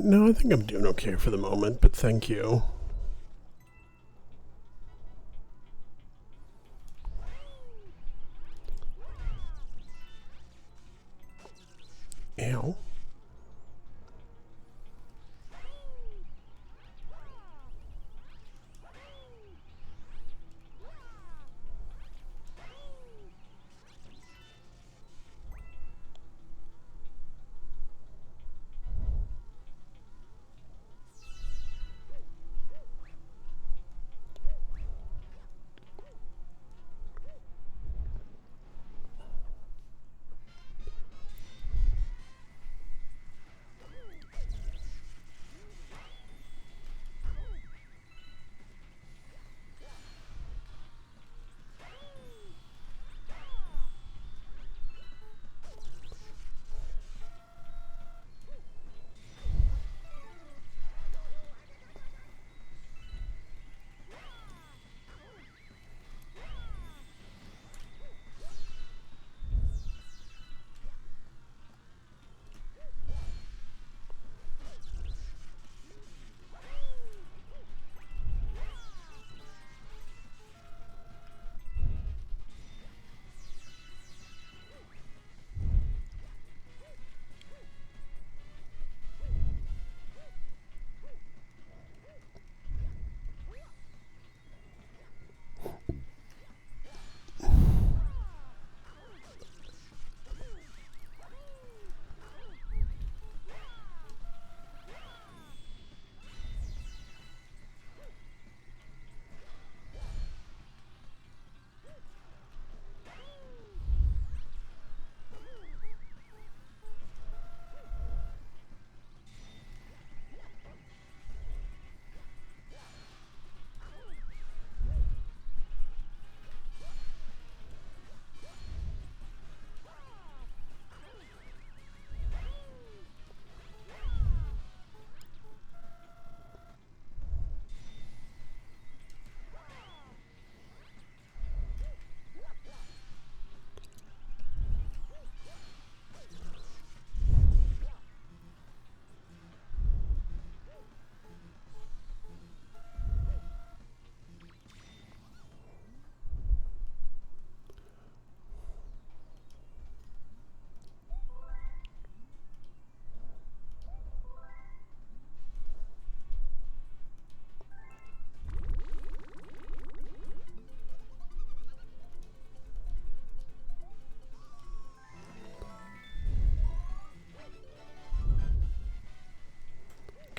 No, I think I'm doing okay for the moment, but thank you. Ow.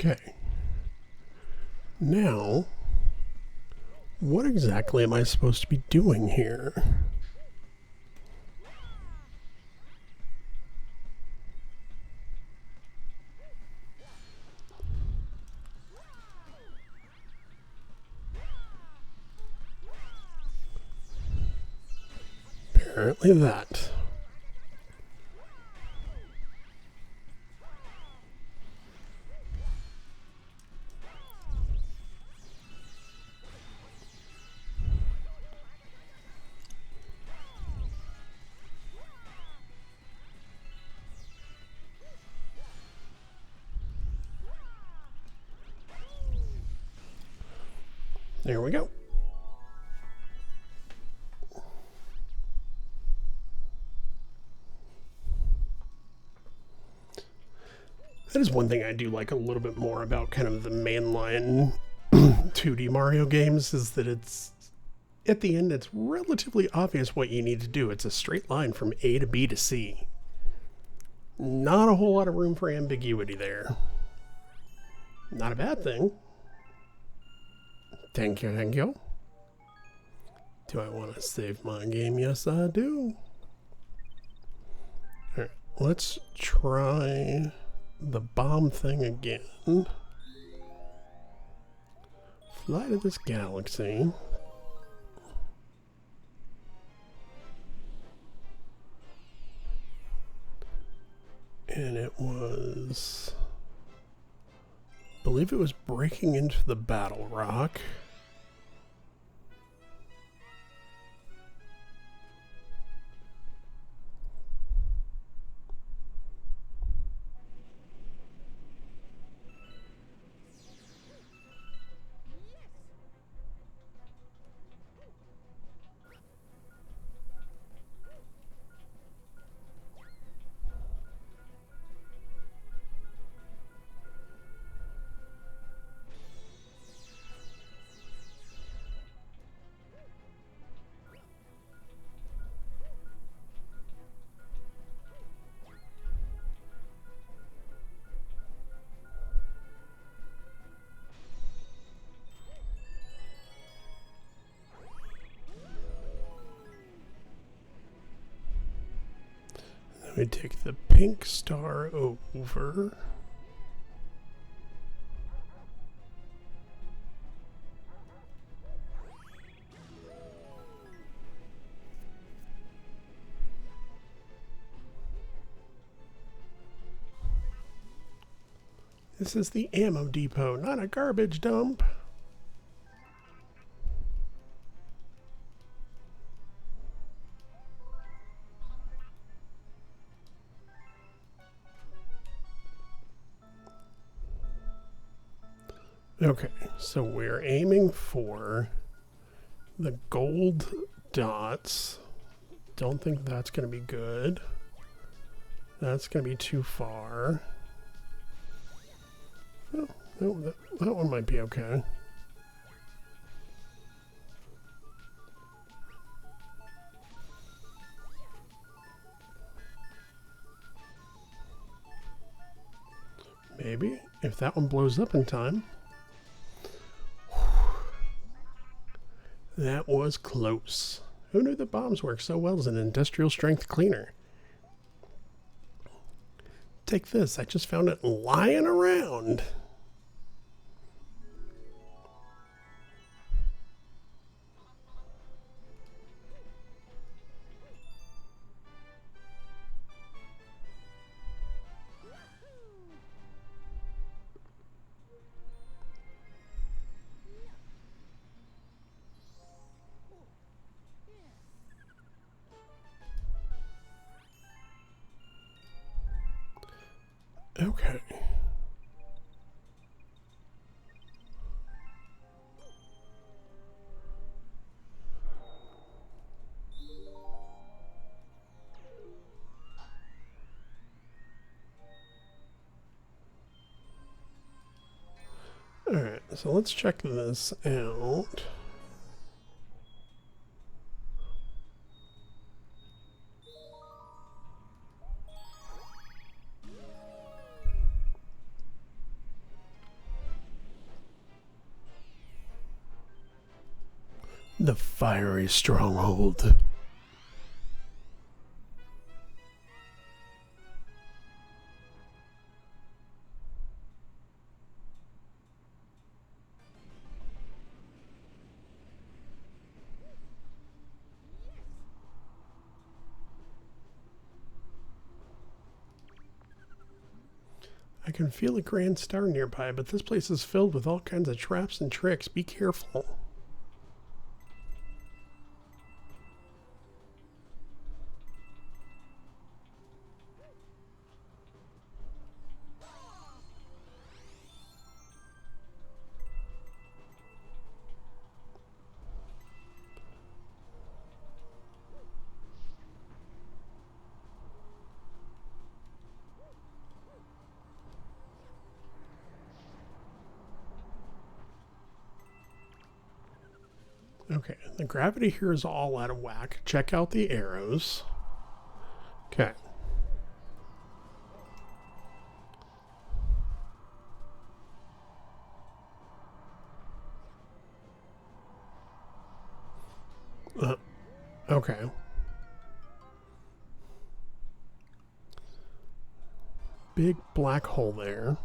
Okay. Now, what exactly am I supposed to be doing here? Apparently that. There we go. That is one thing I do like a little bit more about kind of the mainline 2D Mario games, is that it's, at the end, it's relatively obvious what you need to do. It's a straight line from A to B to C. Not a whole lot of room for ambiguity there. Not a bad thing. Thank you, thank you. Do I want to save my game? Yes, I do. Alright, let's try the bomb thing again. Fly to this galaxy. And it was, I believe it was breaking into the battle rock. Let me take the pink star over. This is the ammo depot, not a garbage dump. Okay, so we're aiming for the gold dots. Don't think that's going to be good. That's going to be too far. Oh, no, that one might be okay. Maybe, if that one blows up in time. That was close. Who knew that bombs work so well as an industrial strength cleaner? Take this, I just found it lying around. Okay. Alright, so let's check this out. The fiery stronghold. I can feel a grand star nearby, but this place is filled with all kinds of traps and tricks. Be careful. Okay, the gravity here is all out of whack. Check out the arrows. Okay. Okay. Big black hole there.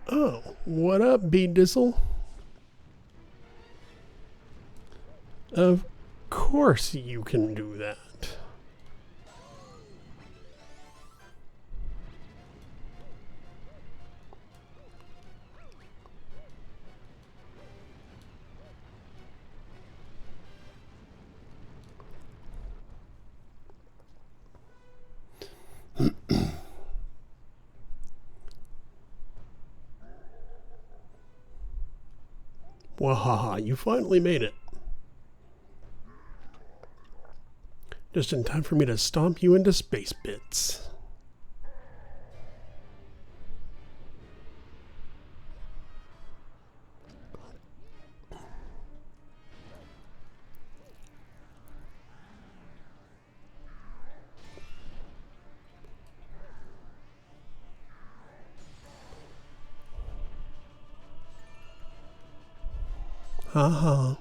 Oh, what up, B Dizzle? Of course you can do that. Wahaha, you finally made it. Just in time for me to stomp you into space bits. Haha.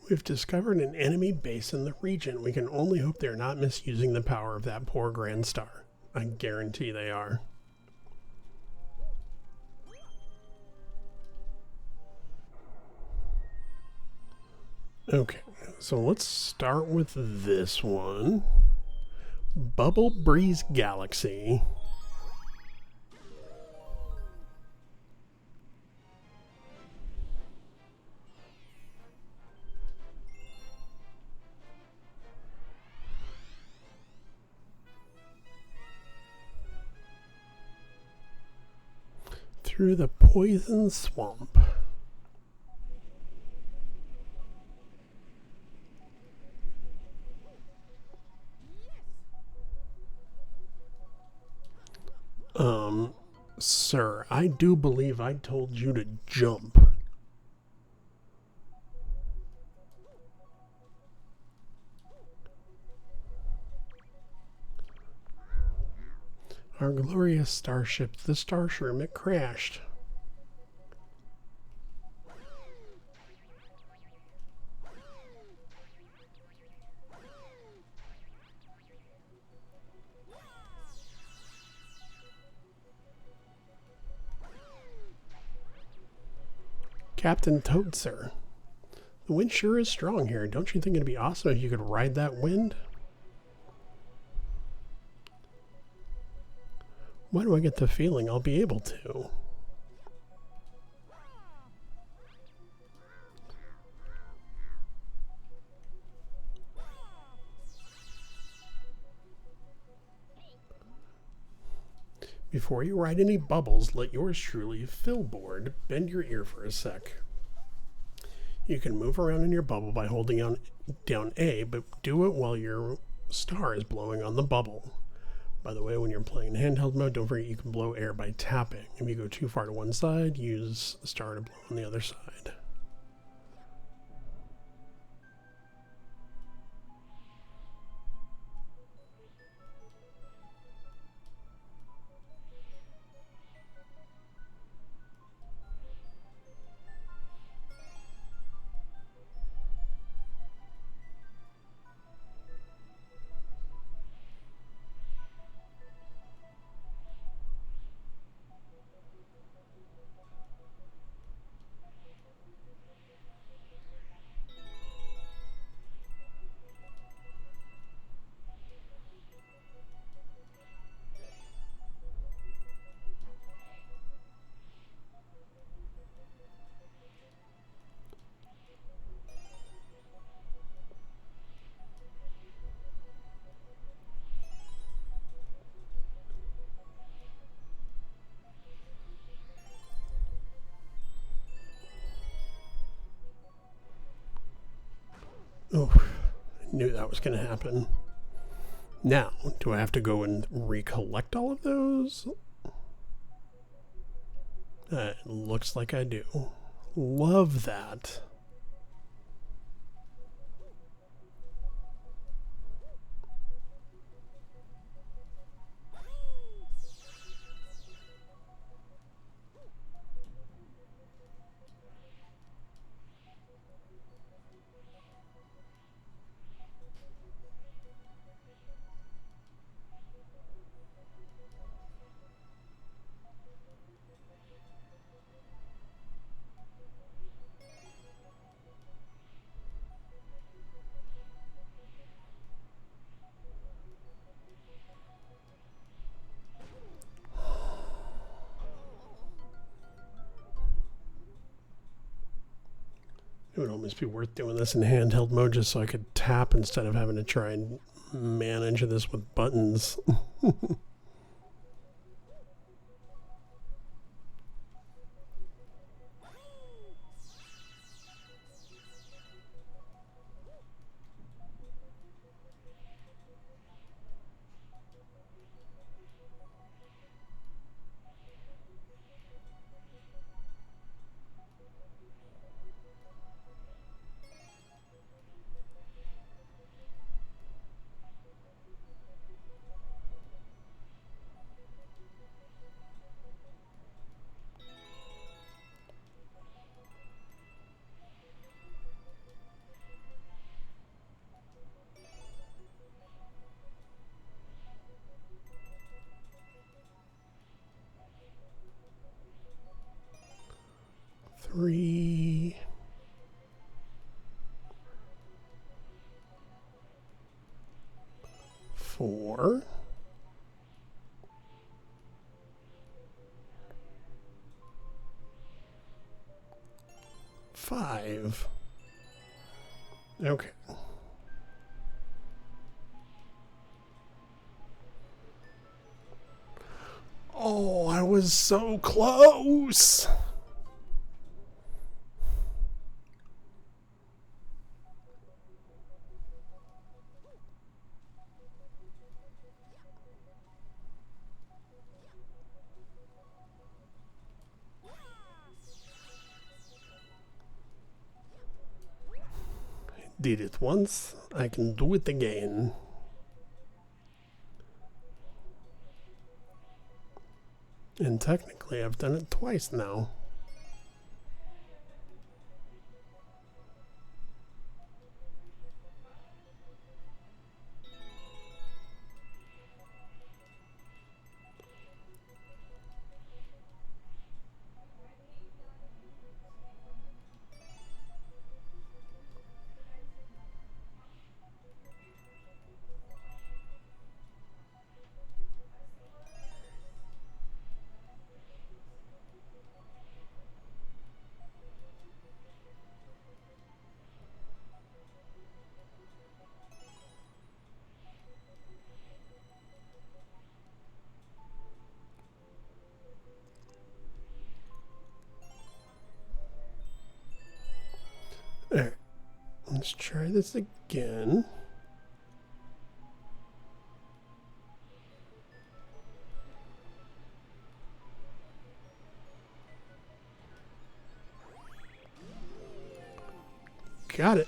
We've discovered an enemy base in the region. We can only hope they're not misusing the power of that poor Grand Star. I guarantee they are. Okay, so let's start with this one. Bubble Breeze Galaxy. Through the poison swamp. Sir, I do believe I told you to jump. Our glorious starship, the Starshroom, it crashed. Captain Toadser, the wind sure is strong here. Don't you think it'd be awesome if you could ride that wind? Why do I get the feeling I'll be able to? Before you ride any bubbles, let yours truly, Phil Board, bend your ear for a sec. You can move around in your bubble by holding down A, but do it while your star is blowing on the bubble. By the way, when you're playing in handheld mode, don't forget you can blow air by tapping. If you go too far to one side, use star to blow on the other side. Oh, I knew that was going to happen. Now, do I have to go and recollect all of those? It looks like I do. Love that. It would almost be worth doing this in handheld mode just so I could tap instead of having to try and manage this with buttons. 3, 4, 5. Okay. Oh, I was so close. Did it once, I can do it again. And technically, I've done it twice now. Alright, let's try this again. Got it.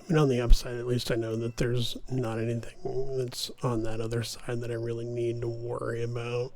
I mean, on the upside, at least I know that there's not anything that's on that other side that I really need to worry about.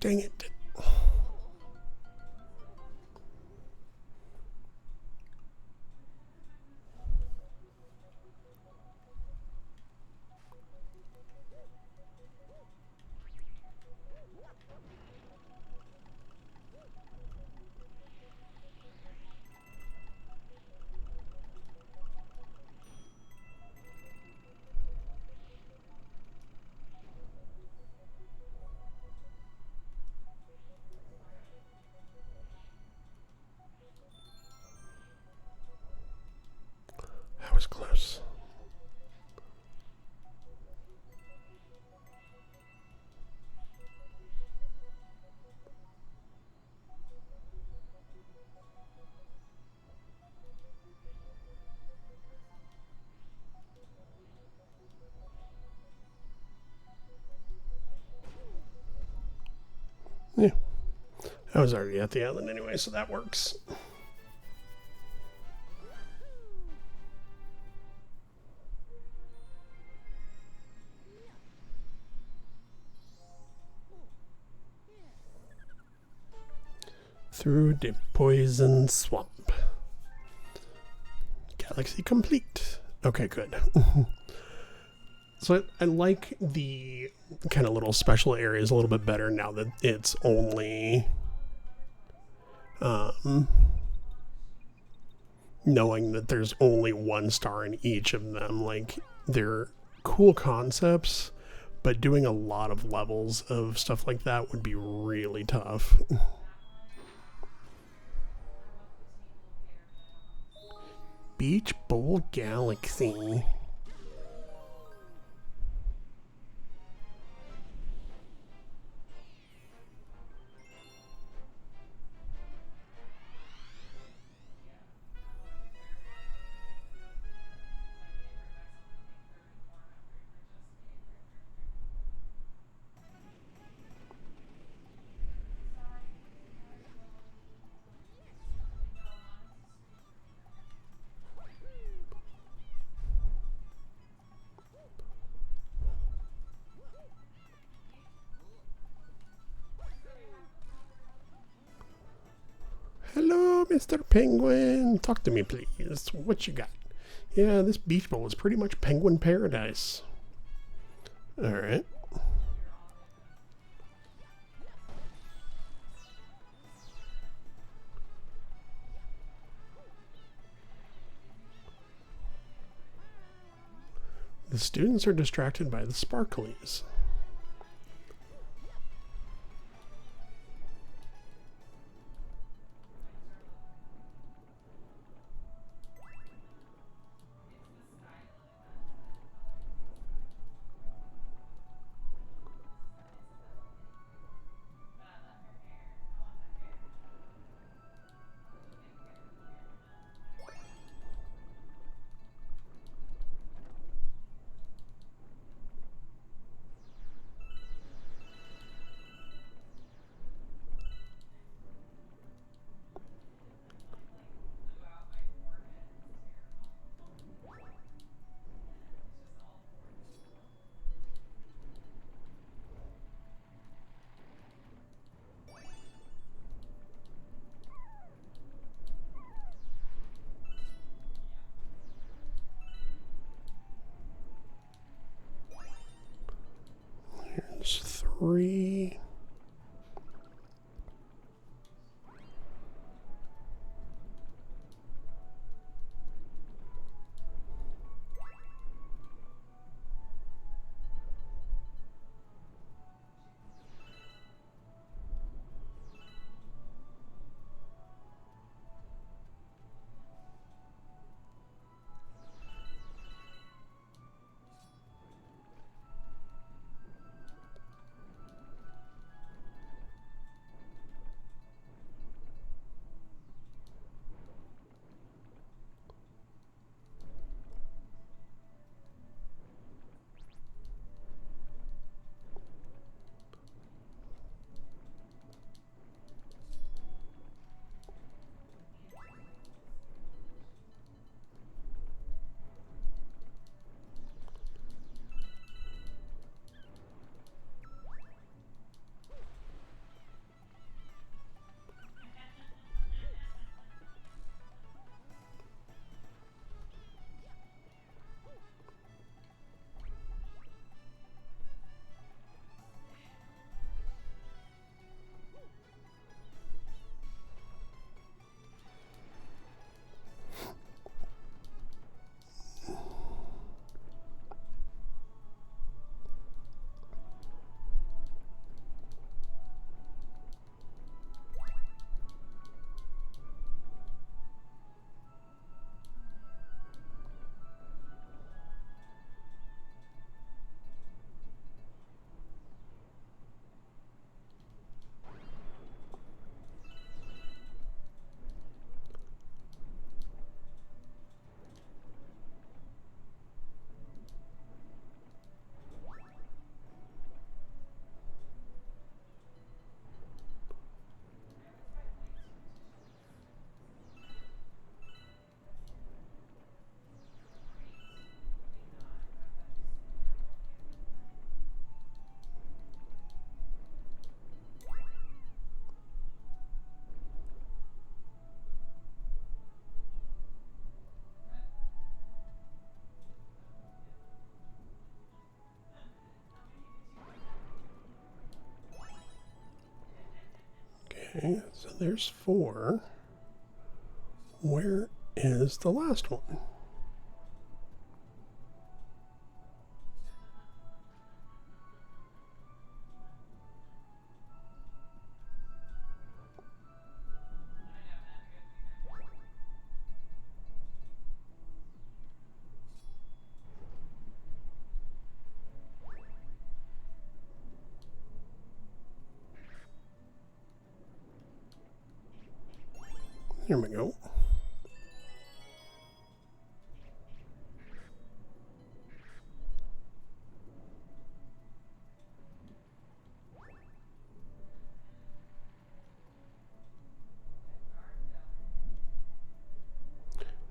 Dang it. I was already at the island anyway, so that works. Through the poison swamp. Galaxy complete. Okay, good. So I like the kind of little special areas a little bit better now that it's only knowing that there's only 1 star in each of them. Like, they're cool concepts, but doing a lot of levels of stuff like that would be really tough. Beach Bowl Galaxy. Hello, Mr. Penguin. Talk to me, please. What you got? Yeah, this beach bowl is pretty much penguin paradise. All right. The students are distracted by the sparklies. Here's 3. Okay, so there's 4. Where is the last one? Here we go.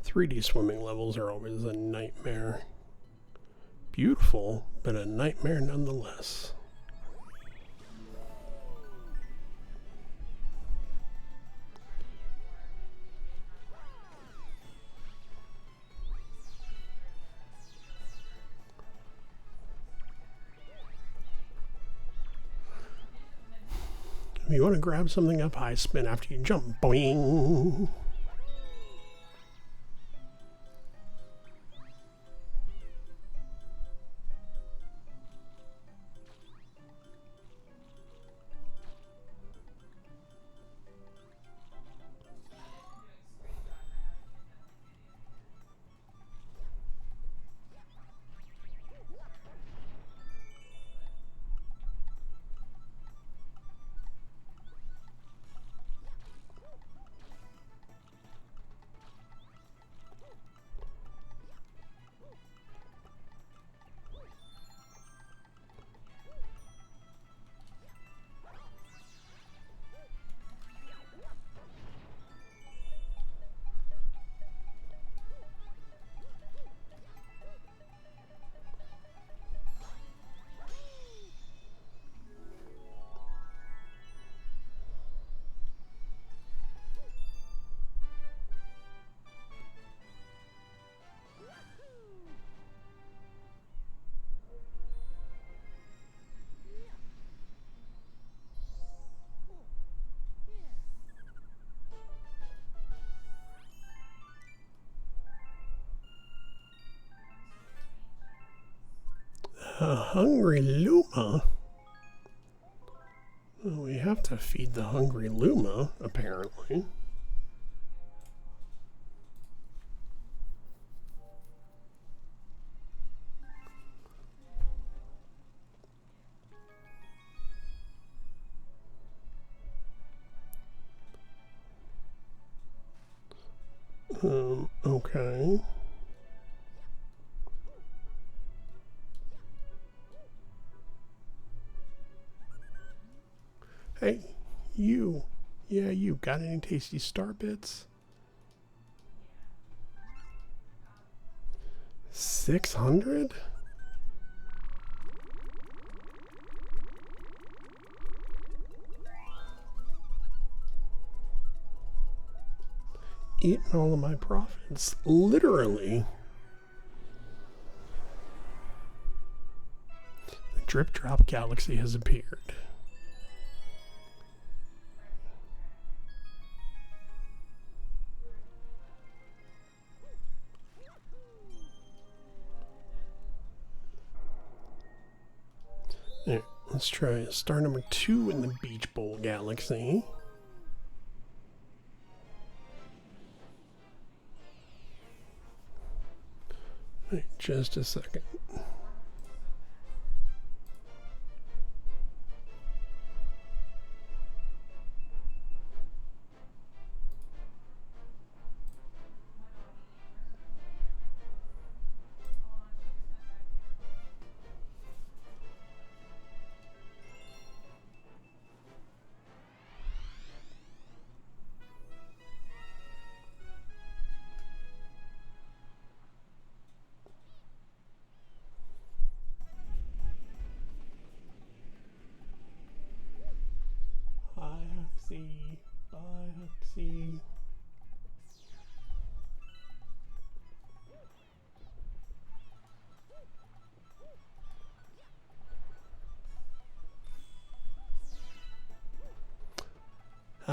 .3D swimming levels are always a nightmare. Beautiful, but a nightmare nonetheless. If you want to grab something up high, spin after you jump. Boing! A hungry Luma? Well, we have to feed the hungry Luma, apparently. Okay. Hey, you. Yeah, you. Got any tasty star bits? 600? Eating all of my profits. Literally. The Drip Drop Galaxy has appeared. Alright, let's try star number 2 in the Beach Bowl Galaxy. Alright, just a second.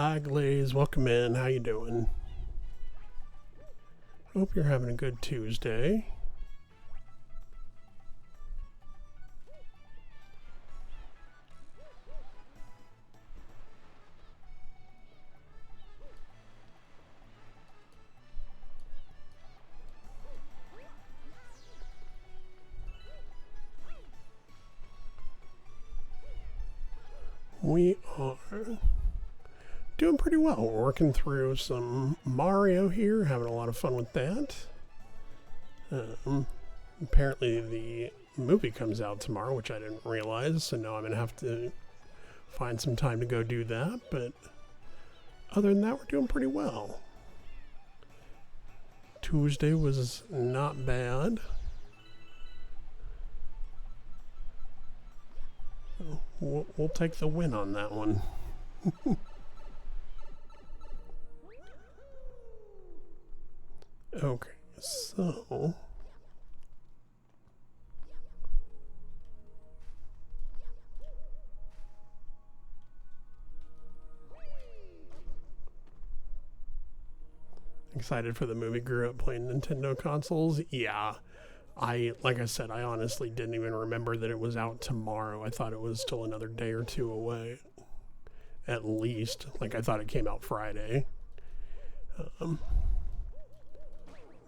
Hi, Glaze. Welcome in. How you doing? Hope you're having a good Tuesday. We are doing pretty well. We're working through some Mario here, having a lot of fun with that. Apparently the movie comes out tomorrow, which I didn't realize, so now I'm going to have to find some time to go do that. But other than that, we're doing pretty well. Tuesday was not bad. We'll take the win on that one. Okay, so excited for the movie. Grew up playing Nintendo consoles. Yeah. Like I said, I honestly didn't even remember that it was out tomorrow. I thought it was still another day or two away. At least. Like, I thought it came out Friday. But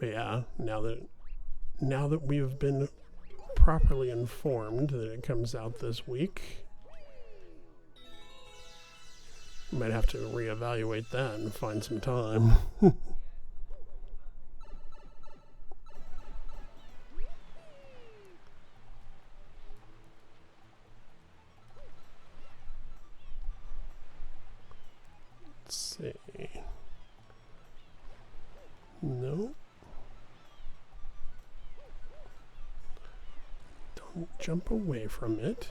yeah, now that we have been properly informed that it comes out this week, we might have to reevaluate that and find some time. Let's see. No. Don't jump away from it.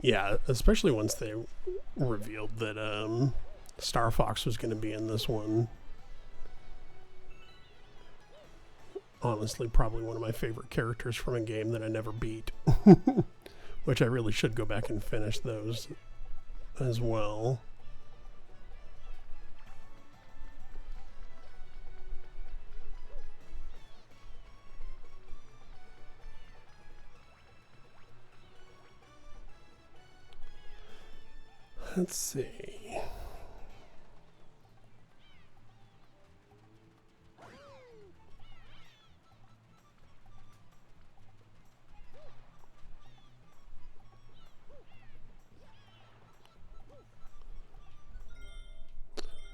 Yeah, especially once they revealed that Star Fox was going to be in this one. Honestly, probably one of my favorite characters from a game that I never beat. Which I really should go back and finish those as well. Let's see.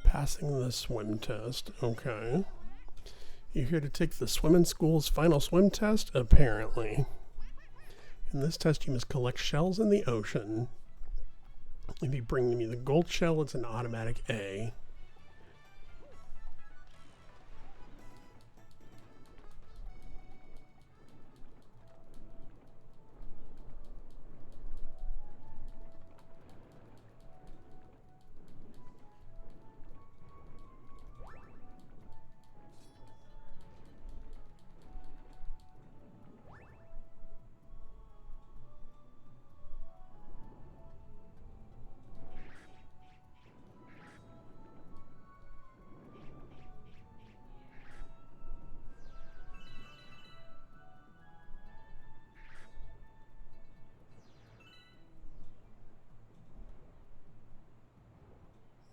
Passing the swim test. Okay. You're here to take the swimming school's final swim test? Apparently. In this test, you must collect shells in the ocean. If you bring me the gold shell, it's an automatic A.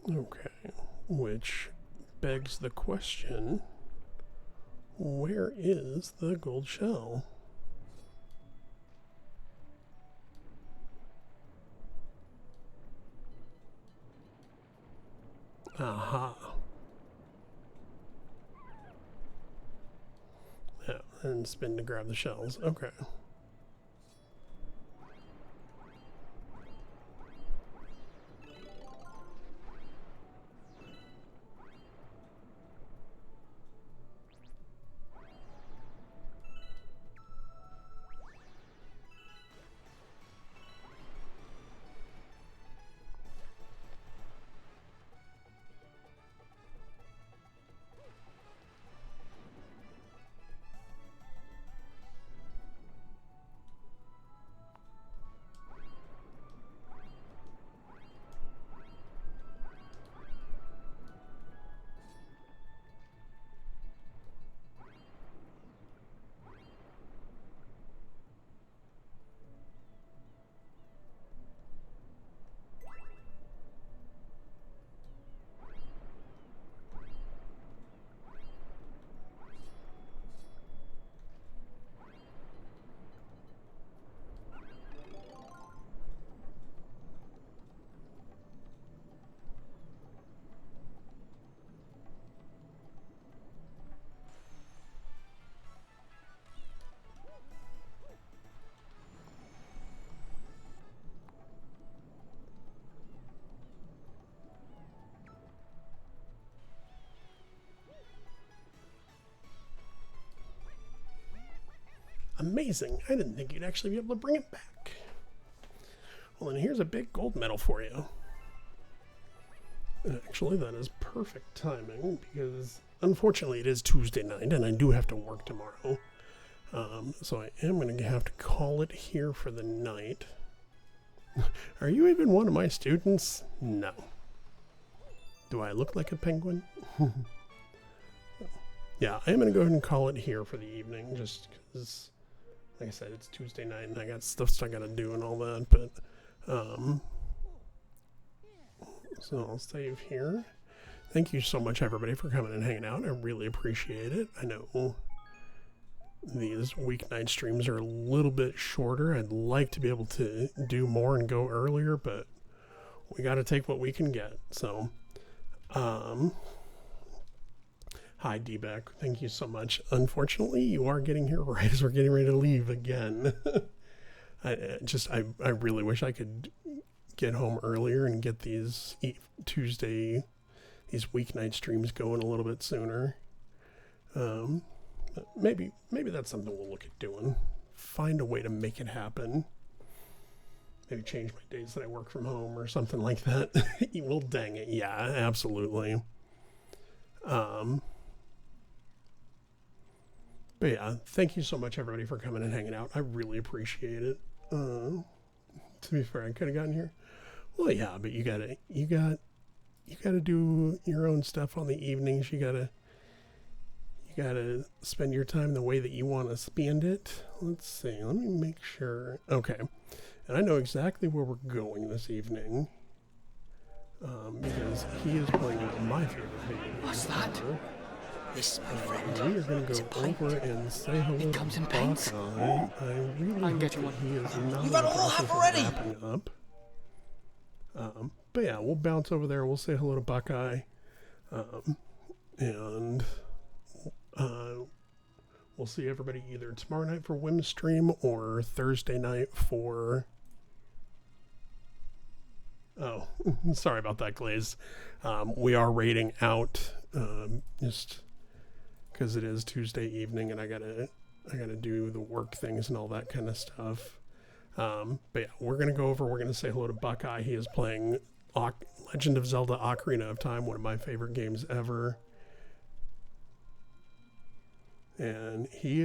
Okay, which begs the question, where is the gold shell? Aha. Yeah, and spin to grab the shells. Okay. Amazing. I didn't think you'd actually be able to bring it back. Well, then here's a big gold medal for you. Actually, that is perfect timing because unfortunately it is Tuesday night and I do have to work tomorrow. So I am going to have to call it here for the night. Are you even one of my students? No. Do I look like a penguin? Yeah, I am going to go ahead and call it here for the evening just because, like I said, it's Tuesday night and I got stuff I got to do and all that, but so I'll save here. Thank you so much, everybody, for coming and hanging out. I really appreciate it. I know these weeknight streams are a little bit shorter. I'd like to be able to do more and go earlier, but we got to take what we can get. So, hi, D-Back. Thank you so much. Unfortunately, you are getting here right as we're getting ready to leave again. I really wish I could get home earlier and get these these weeknight streams going a little bit sooner. But maybe that's something we'll look at doing. Find a way to make it happen. Maybe change my days that I work from home or something like that. Well, dang it. Yeah, absolutely. But yeah, thank you so much, everybody, for coming and hanging out. I really appreciate it. To be fair, I could have gotten here. Well, yeah, but you gotta do your own stuff on the evenings. You gotta spend your time the way that you want to spend it. Let's see. Let me make sure. Okay, and I know exactly where we're going this evening. Because he is playing my favorite video game. What's that? This, my friend, we are going to go over and say hello. It comes in paints. I really I'm hope getting that one. he is not You got a whole half already. wrapping up. But yeah, we'll bounce over there. We'll say hello to Buckeye. And we'll see everybody either tomorrow night for Whim Stream or Thursday night for... Oh, sorry about that, Glaze. We are raiding out just because it is Tuesday evening and I gotta do the work things and all that kind of stuff. But yeah, we're gonna go over. We're gonna say hello to Buckeye. He is playing Legend of Zelda: Ocarina of Time, one of my favorite games ever. And he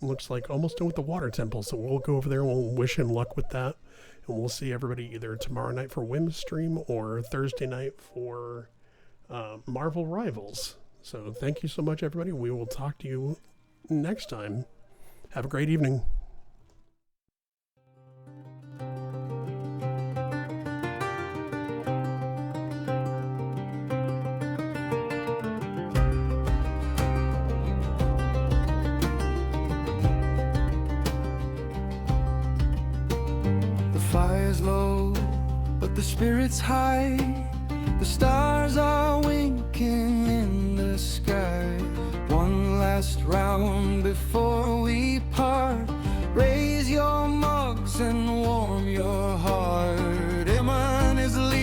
looks like almost done with the water temple. So we'll go over there and we'll wish him luck with that. And we'll see everybody either tomorrow night for Whim Stream or Thursday night for Marvel Rivals. So thank you so much, everybody. We will talk to you next time. Have a great evening. The fire's low, but the spirit's high. The stars are winking in the sky. One last round before we part. Raise your mugs and warm your heart.